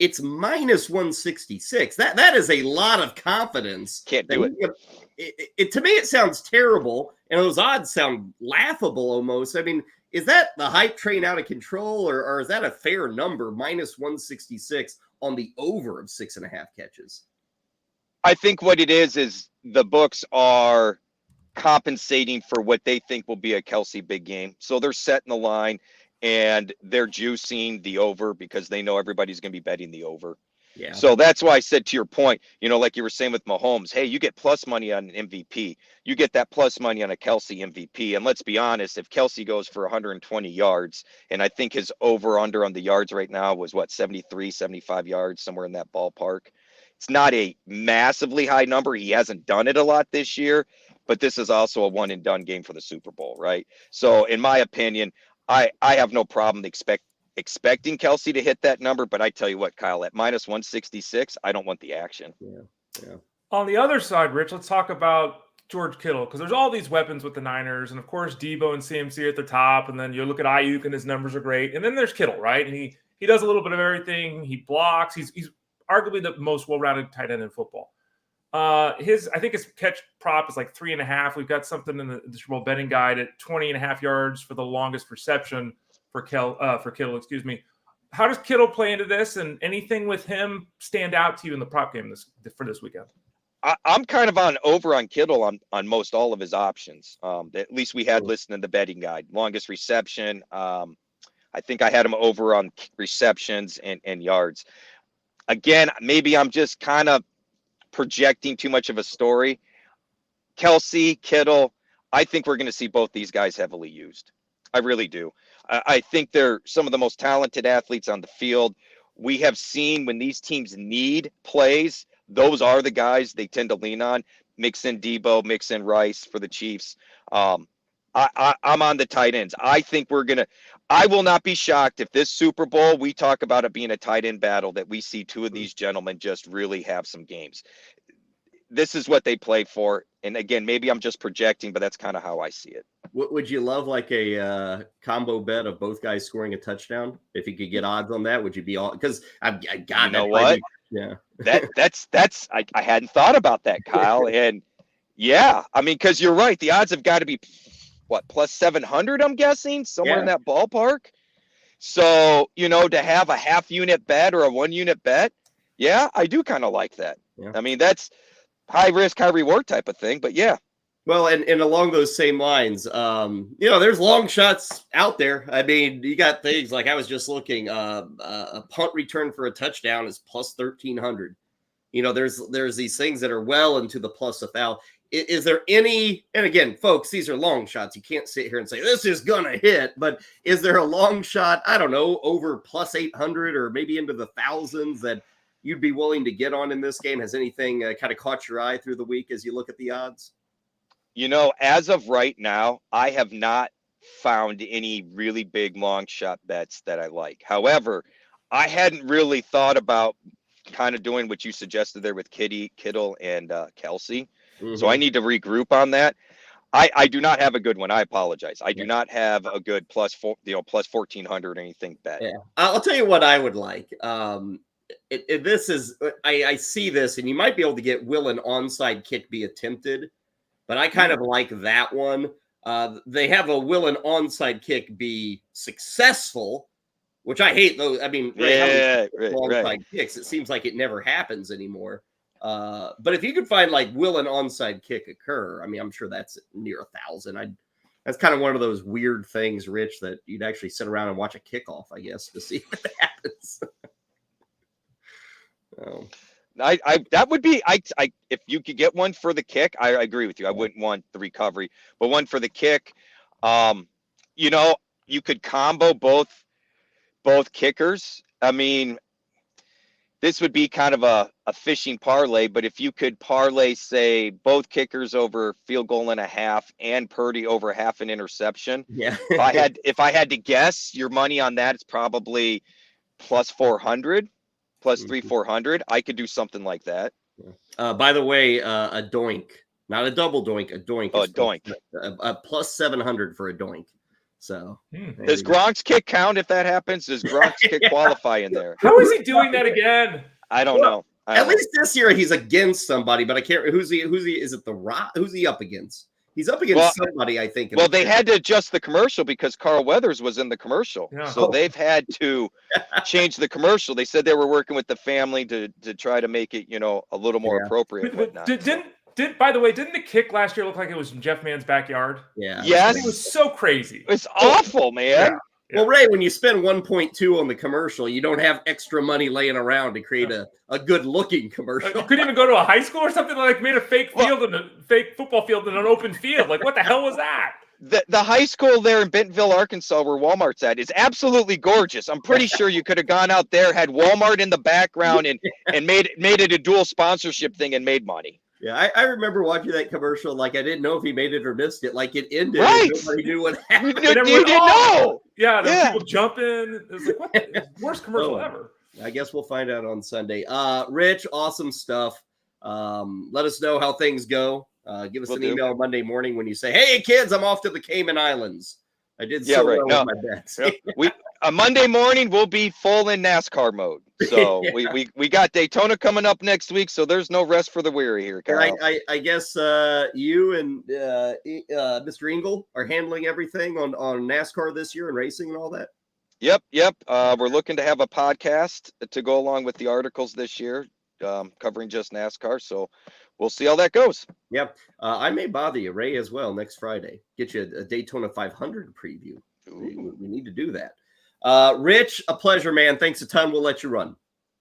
it's minus 166. That is a lot of confidence. Can't do it. To me, it sounds terrible, and those odds sound laughable almost. I mean, is that the hype train out of control, or is that a fair number, minus 166 on the over of 6.5 catches? I think what it is the books are compensating for what they think will be a Kelce big game. So they're setting the line, and they're juicing the over because they know everybody's going to be betting the over. Yeah. So that's why I said, to your point, like you were saying with Mahomes, hey, you get plus money on an MVP. You get that plus money on a Kelce MVP. And let's be honest, if Kelce goes for 120 yards, and I think his over under on the yards right now was 73, 75 yards, somewhere in that ballpark. It's not a massively high number. He hasn't done it a lot this year, but this is also a one and done game for the Super Bowl, right? So in my opinion, I have no problem expecting Kelce to hit that number, but I tell you what, Kyle, at minus 166, I don't want the action. Yeah. On the other side, Rich, let's talk about George Kittle, because there's all these weapons with the Niners, and of course Debo and CMC at the top, and then you look at Ayuk and his numbers are great, and then there's Kittle, right? And he does a little bit of everything. He blocks. He's arguably the most well-rounded tight end in football. I think his catch prop is like 3.5. We've got something in the Super Bowl betting guide at 20.5 yards for the longest reception for Kittle. Excuse me. How does Kittle play into this, and anything with him stand out to you in the prop game for this weekend? I'm kind of over on Kittle on most all of his options. At least we had listed in the betting guide. Longest reception. I think I had him over on receptions and yards. Again, maybe I'm just kind of projecting too much of a story. Kelsey, Kittle, I think we're going to see both these guys heavily used. I really do. I think they're some of the most talented athletes on the field. We have seen when these teams need plays, those are the guys they tend to lean on. Mix in Debo, mix in Rice for the Chiefs. I'm on the tight ends. I think I will not be shocked if this Super Bowl, we talk about it being a tight end battle, that we see two of these gentlemen just really have some games. This is what they play for. And again, maybe I'm just projecting, but that's kind of how I see it. Would you love like a combo bet of both guys scoring a touchdown? If you could get odds on that, would you be all? Because I got you know what? Yeah, that's I hadn't thought about that, Kyle. And yeah, I mean, because you're right, the odds have got to be what, plus 700? I'm guessing somewhere in that ballpark. So to have a half unit bet or a 1 unit bet, yeah, I do kind of like that. Yeah. I mean, that's high risk, high reward type of thing. But yeah. Well, and along those same lines, there's long shots out there. I mean, you got things like I was just looking, a punt return for a touchdown is plus 1,300. There's these things that are well into the plus 1,000. Is there any, and again, folks, these are long shots. You can't sit here and say this is going to hit, but is there a long shot, I don't know, over plus 800 or maybe into the thousands that you'd be willing to get on in this game? Has anything kind of caught your eye through the week as you look at the odds? As of right now, I have not found any really big long shot bets that I like. However, I hadn't really thought about kind of doing what you suggested there with Kittle and Kelsey. Mm-hmm. So I need to regroup on that. I do not have a good one. I apologize. I do not have a good plus 1,400 or anything bet. Yeah. I'll tell you what I would like. This is, I see this, and you might be able to get will an onside kick be attempted, but I kind of like that one. They have a will an onside kick be successful, which I hate those. I mean, onside kicks, it seems like it never happens anymore. But if you could find like will an onside kick occur, I mean, I'm sure that's near 1,000. That's kind of one of those weird things, Rich, that you'd actually sit around and watch a kickoff, I guess, to see what happens. That would be if you could get one for the kick, I agree with you. I wouldn't want the recovery, but one for the kick. You could combo both kickers. I mean, this would be kind of a fishing parlay, but if you could parlay, say, both kickers over field goal and a half and Purdy over half an interception. Yeah. if I had to guess, your money on that is probably plus 400. Plus 3,400. I could do something like that. By the way, a doink, not a double doink, a doink. Oh, a doink. A plus 700 for a doink. So does Gronk's kick count if that happens? Does Gronk's kick qualify in there? How is he doing that again? I don't know. At least this year he's against somebody, but I can't. Who's he? Is it the Rock? Who's he up against? He's up against somebody, I think. Well, they had to adjust the commercial because Carl Weathers was in the commercial. Yeah. So they've had to change the commercial. They said they were working with the family to try to make it, a little more appropriate. By the way, didn't the kick last year look like it was in Jeff Mann's backyard? Yeah. Yes. It was so crazy. It's awful, man. Yeah. Yeah. Well, Ray, when you spend 1.2 on the commercial, you don't have extra money laying around to create a good-looking commercial. You couldn't even go to a high school or something, like made a fake field and a fake football field in an open field. Like, what the hell was that? The high school there in Bentonville, Arkansas, where Walmart's at, is absolutely gorgeous. I'm pretty sure you could have gone out there, had Walmart in the background, and made it a dual sponsorship thing and made money. Yeah, I remember watching that commercial. Like, I didn't know if he made it or missed it. Like, it ended. Right. And nobody knew what happened. You didn't know. Yeah, people jumping. It was like, what the worst commercial ever. I guess we'll find out on Sunday. Rich, awesome stuff. Let us know how things go Give us Will an do. email Monday morning when you say, "Hey kids, I'm off to the Cayman Islands. I did Yeah, so right. well No. with my bets." Yeah. Monday morning we'll be full in NASCAR mode. So Yeah. we got Daytona coming up next week, so there's no rest for the weary here, And Kyle. I guess you and Mr. Engel are handling everything on NASCAR this year and racing and all that. Yep. We're looking to have a podcast to go along with the articles this year, covering just NASCAR. So we'll see how that goes. Yep. I may bother you, Ray, as well next Friday. Get you a Daytona 500 preview. We need to do that. Rich, a pleasure, man. Thanks a ton. We'll let you run.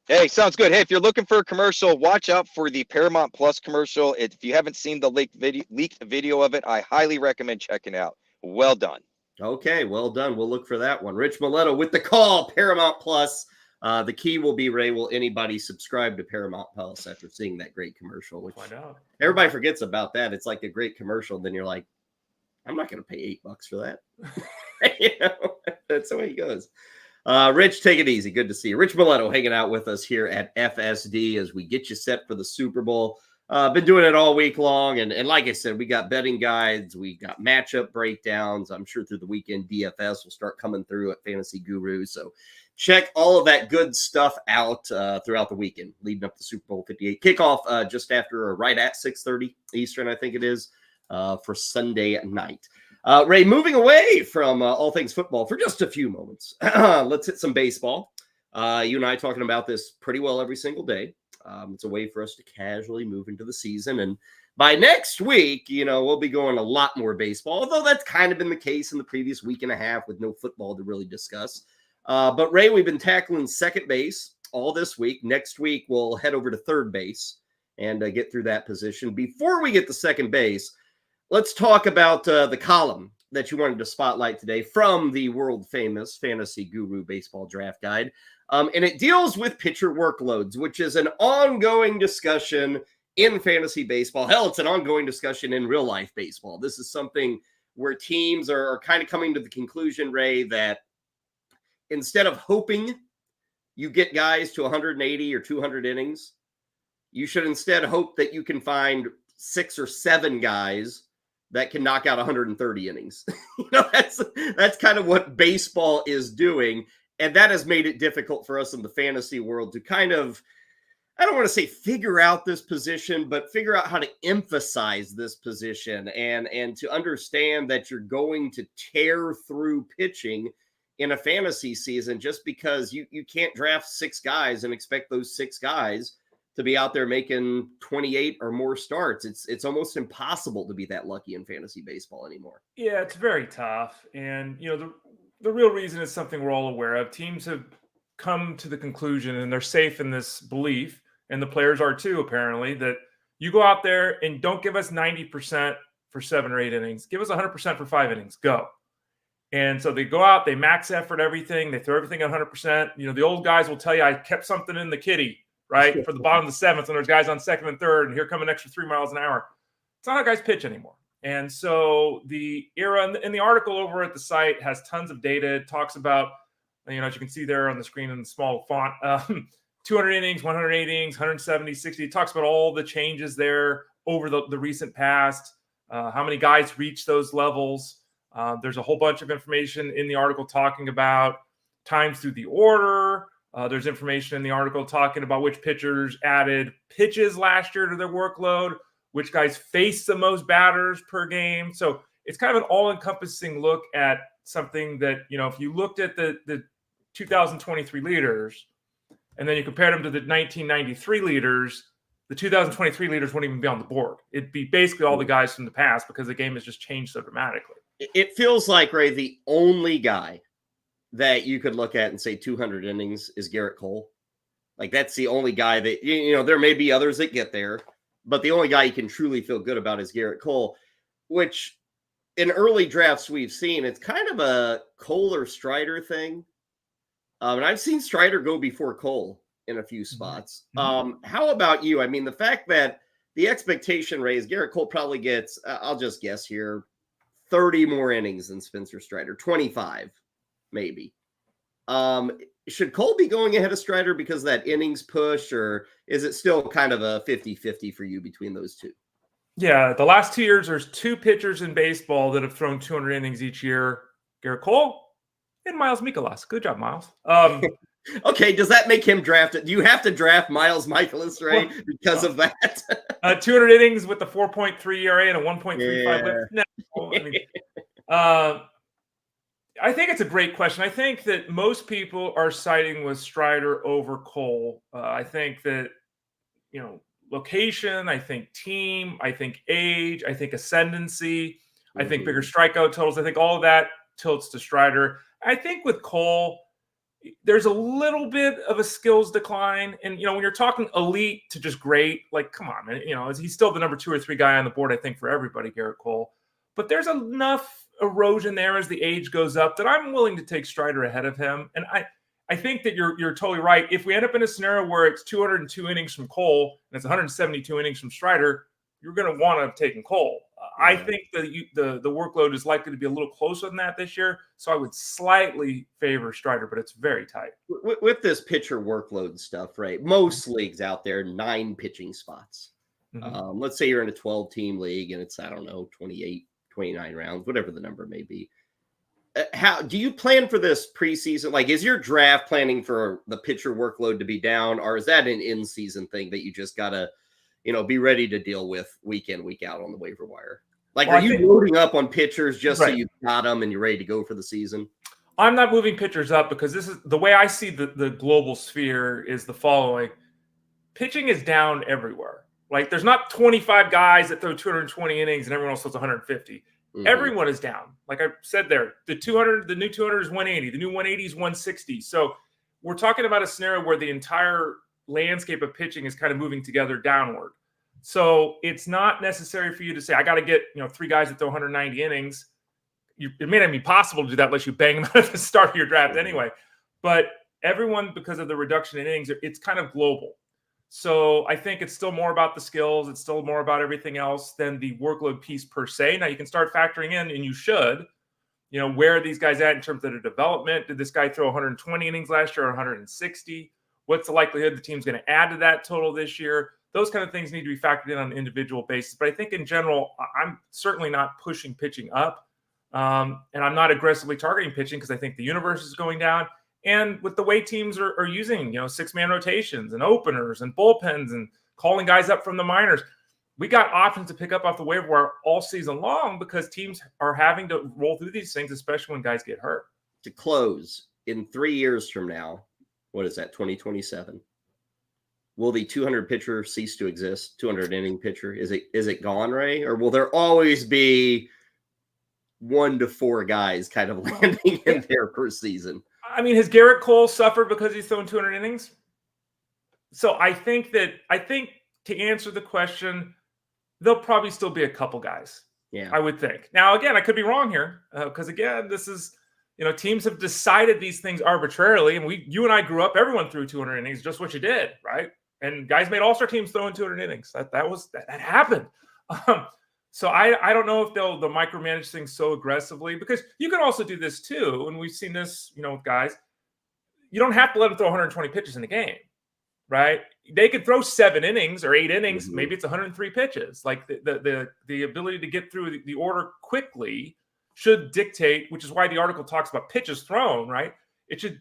Hey, sounds good. Hey, if you're looking for a commercial, watch out for the Paramount Plus commercial. If you haven't seen the leaked video of it, I highly recommend checking it out. Well done. Okay, well done. We'll look for that one. Rich Maletto with the call, Paramount Plus. The key will be, Ray, will anybody subscribe to Paramount Plus after seeing that great commercial? Which Find out. everybody forgets about that. It's like a great commercial. Then you're like, I'm not going to pay $8 for that. That's the way it goes. Rich, take it easy. Good to see you. Rich Maletto hanging out with us here at FSD as we get you set for the Super Bowl. Been doing it all week long. And like I said, we got betting guides. We got matchup breakdowns. I'm sure through the weekend, DFS will start coming through at Fantasy Guru. So check all of that good stuff out throughout the weekend, leading up to Super Bowl 58. Kickoff just after or right at 6:30 Eastern, I think it is, for Sunday night. Ray, moving away from all things football for just a few moments, let's hit some baseball. You and I talking about this pretty well every single day. It's a way for us to casually move into the season. And by next week, we'll be going a lot more baseball, although that's kind of been the case in the previous week and a half with no football to really discuss. But Ray, we've been tackling second base all this week. Next week, we'll head over to third base and get through that position. Before we get to second base, let's talk about the column that you wanted to spotlight today from the world famous Fantasy Guru Baseball Draft Guide. And it deals with pitcher workloads, which is an ongoing discussion in fantasy baseball. Hell, it's an ongoing discussion in real life baseball. This is something where teams are kind of coming to the conclusion, Ray, that instead of hoping you get guys to 180 or 200 innings, you should instead hope that you can find 6 or 7 guys that can knock out 130 innings. That's kind of what baseball is doing. And that has made it difficult for us in the fantasy world to kind of, I don't want to say figure out this position, but figure out how to emphasize this position and to understand that you're going to tear through pitching in a fantasy season just because you can't draft 6 guys and expect those 6 guys to be out there making 28 or more starts. It's almost impossible to be that lucky in fantasy baseball anymore. Yeah, it's very tough. And, the real reason is something we're all aware of. Teams have come to the conclusion, and they're safe in this belief, and the players are too, apparently, that you go out there and don't give us 90% for 7 or 8 innings. Give us 100% for 5 innings. Go. And so they go out, they max effort everything. They throw everything at 100%. The old guys will tell you, I kept something in the kitty, right, for the bottom of the 7th, and there's guys on 2nd and 3rd, and here come an extra 3 miles an hour. It's not how guys pitch anymore. And so the era, and the article over at the site has tons of data. It talks about, as you can see there on the screen in the small font, 200 innings, 108 innings, 170, 60. It talks about all the changes there over the recent past, how many guys reach those levels. There's a whole bunch of information in the article talking about times through the order. There's information in the article talking about which pitchers added pitches last year to their workload, which guys face the most batters per game. So it's kind of an all-encompassing look at something that, if you looked at the 2023 leaders and then you compared them to the 1993 leaders, the 2023 leaders wouldn't even be on the board. It'd be basically all the guys from the past because the game has just changed so dramatically. It feels like, Ray, the only guy that you could look at and say 200 innings is Garrett Cole. Like, that's the only guy that, there may be others that get there, but the only guy you can truly feel good about is Garrett Cole, which in early drafts we've seen, it's kind of a Cole or Strider thing. And I've seen Strider go before Cole in a few spots. Mm-hmm. How about you? I mean, the fact that the expectation, Ray, is Garrett Cole probably gets, I'll just guess here, 30 more innings than Spencer Strider, 25 maybe. Should Cole be going ahead of Strider because of that innings push, or is it still kind of a 50-50 for you between those two? Yeah, the last 2 years, there's 2 pitchers in baseball that have thrown 200 innings each year: Garrett Cole and Miles Mikolas. Good job, Miles. Okay, does that make him drafted? Do you have to draft Miles Michaelis, Ray, Well, because of that? 200 innings with a 4.3 ERA and a 1.35 whip. Yeah. No, I mean, I think it's a great question. I think that most people are siding with Strider over Cole. I think that, location, I think team, I think age, I think ascendancy, I think bigger strikeout totals. I think all of that tilts to Strider. I think with Cole, there's a little bit of a skills decline. And, when you're talking elite to just great, like, come on, man, he's still the number 2 or 3 guy on the board, I think, for everybody, Garrett Cole. But there's enough erosion there as the age goes up that I'm willing to take Strider ahead of him. And I think that you're totally right. If we end up in a scenario where it's 202 innings from Cole and it's 172 innings from Strider, you're going to want to have taken Cole. Yeah. I think the workload is likely to be a little closer than that this year, so I would slightly favor Strider, but it's very tight. With this pitcher workload stuff, right? Most leagues out there, 9 pitching spots. Mm-hmm. Let's say you're in a 12-team league and it's, 28, 29 rounds, whatever the number may be. How do you plan for this preseason? Like, is your draft planning for the pitcher workload to be down, or is that an in-season thing that you just gotta, be ready to deal with week in, week out on the waiver wire? Like, are you loading up on pitchers just so you've got them and you're ready to go for the season? I'm not moving pitchers up because this is the way I see the global sphere is the following. Pitching is down everywhere. Like, there's not 25 guys that throw 220 innings and everyone else throws 150. Mm-hmm. Everyone is down. Like I said there, the new 200 is 180. The new 180 is 160. So we're talking about a scenario where the entire landscape of pitching is kind of moving together downward. So it's not necessary for you to say, I got to get 3 guys that throw 190 innings. It may not be possible to do that unless you bang them out at the start of your draft anyway. But everyone, because of the reduction in innings, it's kind of global. So I think it's still more about the skills. It's still more about everything else than the workload piece per se. Now you can start factoring in, and you should, where are these guys at in terms of their development? Did this guy throw 120 innings last year or 160? What's the likelihood the team's going to add to that total this year? Those kind of things need to be factored in on an individual basis. But I think in general, I'm certainly not pushing pitching up. And I'm not aggressively targeting pitching because I think the universe is going down. And with the way teams are using, 6-man rotations and openers and bullpens and calling guys up from the minors, we got options to pick up off the waiver wire all season long because teams are having to roll through these things, especially when guys get hurt. To close, in 3 years from now, what is that, 2027? Will the 200 pitcher cease to exist? 200 inning pitcher? Is it gone, Ray? Or will there always be 1 to 4 guys kind of landing in there per season? I mean, has Garrett Cole suffered because he's thrown 200 innings? So I think to answer the question, there'll probably still be a couple guys. Yeah, I would think. Now, again, I could be wrong here because, again, this is, teams have decided these things arbitrarily. And you and I grew up, everyone threw 200 innings, just what you did, right? And guys made all-star teams throwing 200 innings. That happened. So I don't know if they'll micromanage things so aggressively, because you can also do this too. And we've seen this, with guys. You don't have to let them throw 120 pitches in a game, right? They could throw 7 innings or 8 innings. Mm-hmm. Maybe it's 103 pitches. Like the ability to get through the order quickly should dictate, which is why the article talks about pitches thrown, right?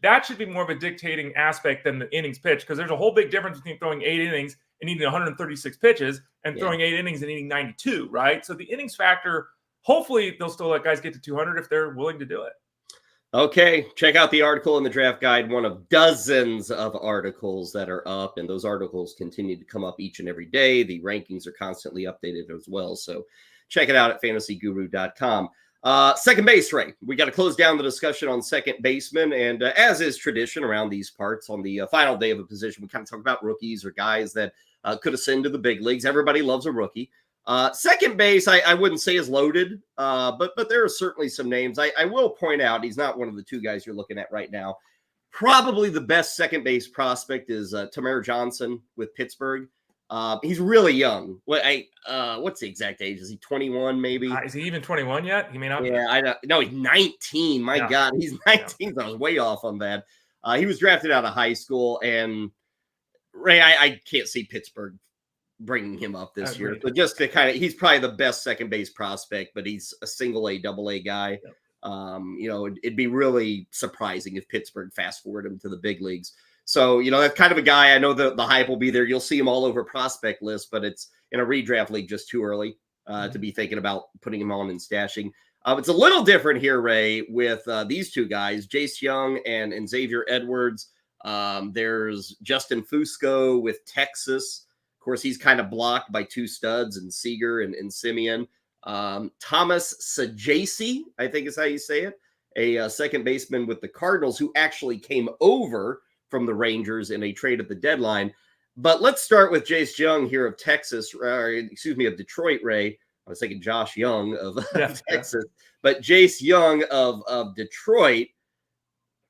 That should be more of a dictating aspect than the innings pitch, because there's a whole big difference between throwing 8 innings and needing 136 pitches and throwing 8 innings and needing 92, right? So the innings factor, hopefully they'll still let guys get to 200 if they're willing to do it. Okay, check out the article in the draft guide, one of dozens of articles that are up, and those articles continue to come up each and every day. The rankings are constantly updated as well, so check it out at fantasyguru.com. Second base, Ray. We got to close down the discussion on second baseman. And as is tradition around these parts, on the final day of a position, we kind of talk about rookies or guys that could ascend to the big leagues. Everybody loves a rookie. Second base, I wouldn't say is loaded, but there are certainly some names. I will point out he's not one of the 2 guys you're looking at right now. Probably the best second base prospect is Tamir Johnson with Pittsburgh. He's really young. What's the exact age? Is he 21 maybe? Is he even 21 yet? He may not. Yeah, no, he's 19. My God, he's 19. I was way off on that. He was drafted out of high school, and Ray, I can't see Pittsburgh bringing him up this year. Agreed. But just to kind of, he's probably the best second base prospect, but he's a single A, double A guy. Yep. It'd be really surprising if Pittsburgh fast forward him to the big leagues. So, that's kind of a guy. I know the hype will be there. You'll see him all over prospect lists, but it's in a redraft league just too early to be thinking about putting him on and stashing. It's a little different here, Ray, with these two guys, Jace Young and Xavier Edwards. There's Justin Fusco with Texas. Of course, he's kind of blocked by two studs and Seager and Simeon. Thomas Sajasi, I think is how you say it, a second baseman with the Cardinals who actually came over from the Rangers in a trade at the deadline. But let's start with Jace Young here of Texas, of Detroit, Ray. I was thinking Josh Young of Texas, but Jace Young of Detroit.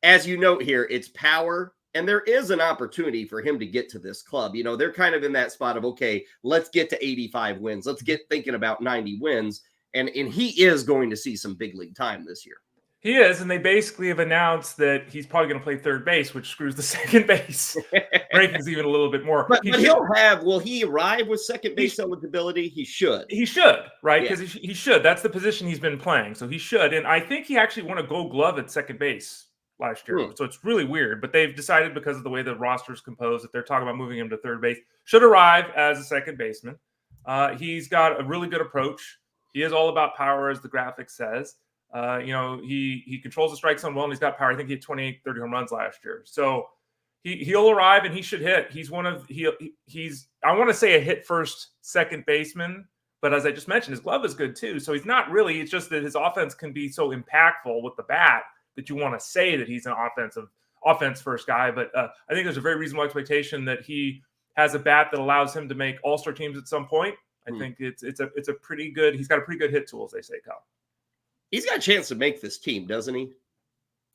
As you note here, it's power, and there is an opportunity for him to get to this club. They're kind of in that spot of, okay, let's get to 85 wins. Let's get thinking about 90 wins. And he is going to see some big league time this year. He is, and they basically have announced that he's probably going to play third base, which screws the second base rankings even a little bit more. But will he arrive with second base eligibility? He should. He should, right? Because he should. That's the position he's been playing, so he should. And I think he actually won a Gold Glove at second base last year, so it's really weird. But they've decided because of the way the roster is composed that they're talking about moving him to third base. Should arrive as a second baseman. He's got a really good approach. He is all about power, as the graphic says. He controls the strike zone well, and he's got power. I think he had 28, 30 home runs last year. So he'll arrive and he should hit. He's I want to say a hit first second baseman, but as I just mentioned, his glove is good too. So he's not really, it's just that his offense can be so impactful with the bat that you want to say that he's an offense first guy. But I think there's a very reasonable expectation that he has a bat that allows him to make all-star teams at some point. I think it's a pretty good, he's got a pretty good hit tool, as they say, Kyle. He's got a chance to make this team, doesn't he?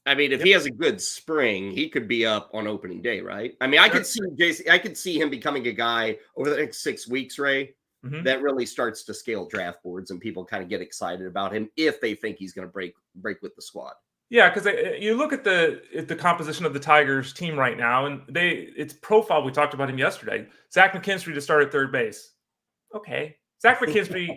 I mean, if he has a good spring, he could be up on opening day, right? I mean, I could see him becoming a guy over the next 6 weeks, Ray, that really starts to scale draft boards and people kind of get excited about him if they think he's going to break with the squad. Yeah, because you look at the composition of the Tigers team right now, and it's profile. We talked about him yesterday. Zach McKinstry to start at third base. Okay, Zach McKinstry,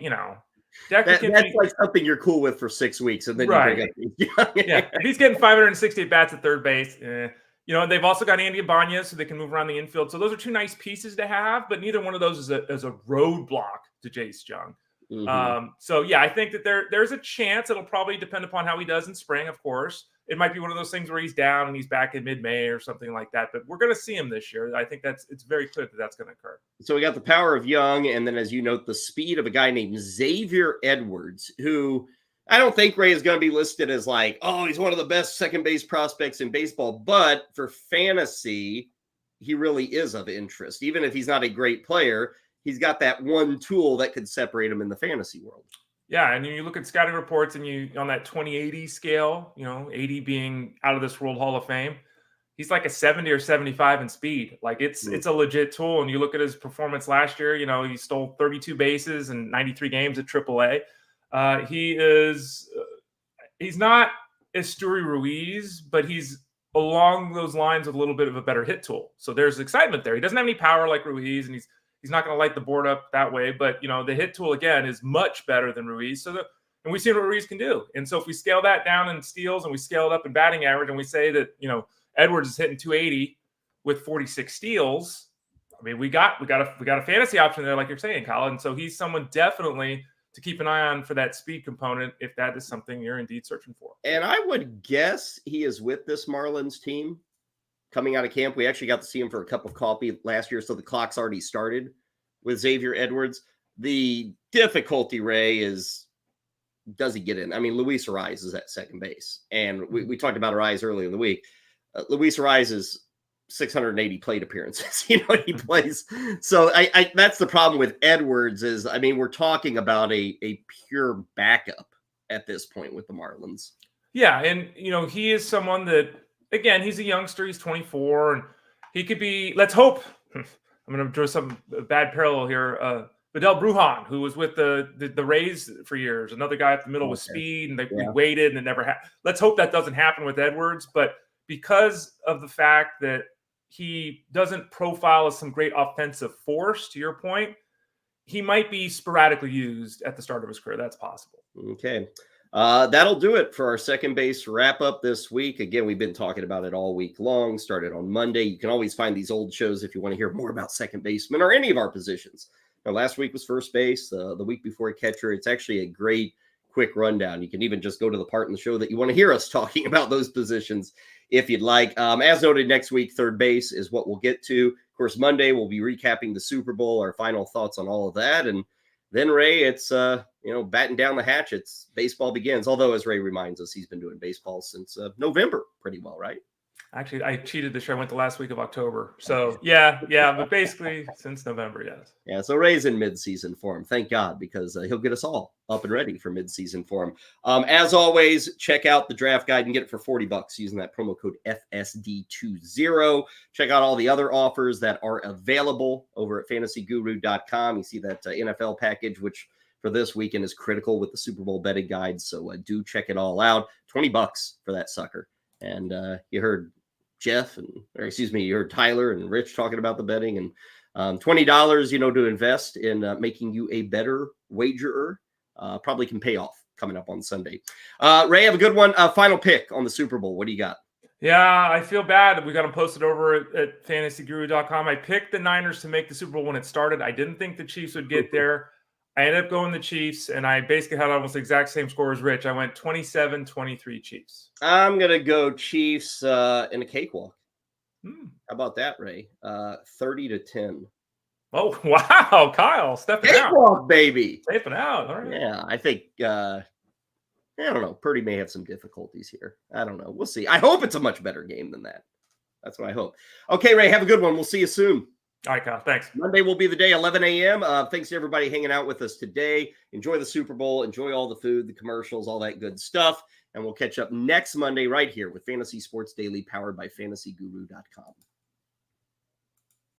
that's like something you're cool with for 6 weeks, and then you bring up. If he's getting 568 bats at third base. They've also got Andy Ibanez, so they can move around the infield. So those are two nice pieces to have, but neither one of those is a roadblock to Jace Young. I think that there's a chance. It'll probably depend upon how he does in spring, of course. It might be one of those things where he's down and he's back in mid-May or something like that. But we're going to see him this year. I think it's very clear that that's going to occur. So we got the power of Young, and then, as you note, the speed of a guy named Xavier Edwards, who I don't think Ray is going to be listed as like, oh, he's one of the best second base prospects in baseball. But for fantasy, he really is of interest. Even if he's not a great player, he's got that one tool that could separate him in the fantasy world. Yeah, and you look at scouting reports and you on that 20-80 scale, 80 being out of this World Hall of Fame, he's like a 70 or 75 in speed. Like it's a legit tool. And you look at his performance last year, he stole 32 bases in 93 games at AAA. He's not Esteury Ruiz, but he's along those lines with a little bit of a better hit tool. So there's excitement there. He doesn't have any power like Ruiz, and he's not going to light the board up that way, but the hit tool again is much better than Ruiz. And we've seen what Ruiz can do. And so if we scale that down in steals and we scale it up in batting average, and we say that Edwards is hitting 280 with 46 steals, I mean we got a fantasy option there, like you're saying, Colin. So he's someone definitely to keep an eye on for that speed component if that is something you're indeed searching for. And I would guess he is with this Marlins team. Coming out of camp, we actually got to see him for a cup of coffee last year, so the clock's already started with Xavier Edwards. The difficulty, Ray, is does he get in? I mean, Luis Ariz is at second base, and we talked about Ariz earlier in the week. Luis Ariz is 680 plate appearances. He plays. So I that's the problem with Edwards is, I mean, we're talking about a pure backup at this point with the Marlins. Yeah, and he is someone that, again, he's a youngster. He's 24, and he could be. Let's hope. I'm going to draw some bad parallel here. Vidal Brujan, who was with the Rays for years, another guy up the middle with speed, and we waited, and it never happened. Let's hope that doesn't happen with Edwards. But because of the fact that he doesn't profile as some great offensive force, to your point, he might be sporadically used at the start of his career. That's possible. Okay. That'll do it for our second base wrap up this week. Again, we've been talking about it all week long, started on Monday. You can always find these old shows if you want to hear more about second baseman or any of our positions. Now, last week was first base, the week before catcher. It's actually a great quick rundown. You can even just go to the part in the show that you want to hear us talking about those positions if you'd like. As noted, next week, third base is what we'll get to. Of course, Monday, we'll be recapping the Super Bowl, our final thoughts on all of that. And then, Ray, it's, batting down the hatchets. Baseball begins. Although, as Ray reminds us, he's been doing baseball since November pretty well, right? Actually, I cheated this year. I went the last week of October. So, yeah. But basically, since November, yes. Yeah, so Ray's in mid-season form. Thank God, because he'll get us all up and ready for mid-season form. As always, check out the draft guide and get it for $40 using that promo code FSD20. Check out all the other offers that are available over at fantasyguru.com. You see that NFL package, which for this weekend is critical with the Super Bowl betting guide. So do check it all out. $20 for that sucker. And you heard you heard Tyler and Rich talking about the betting, and $20, to invest in making you a better wagerer probably can pay off coming up on Sunday. Ray, have a good one. Final pick on the Super Bowl. What do you got? Yeah, I feel bad. We got them posted over at fantasyguru.com. I picked the Niners to make the Super Bowl when it started. I didn't think the Chiefs would get there. I ended up going the Chiefs, and I basically had almost the exact same score as Rich. I went 27-23 Chiefs. I'm going to go Chiefs in a cakewalk. How about that, Ray? 30-10. Oh, wow. Kyle, stepping out. Cakewalk, baby. Stepping out. All right. Yeah, I think, I don't know. Purdy may have some difficulties here. I don't know. We'll see. I hope it's a much better game than that. That's what I hope. Okay, Ray, have a good one. We'll see you soon. All right, Kyle. Thanks. Monday will be the day, 11 a.m. Thanks to everybody hanging out with us today. Enjoy the Super Bowl. Enjoy all the food, the commercials, all that good stuff. And we'll catch up next Monday right here with Fantasy Sports Daily, powered by fantasyguru.com.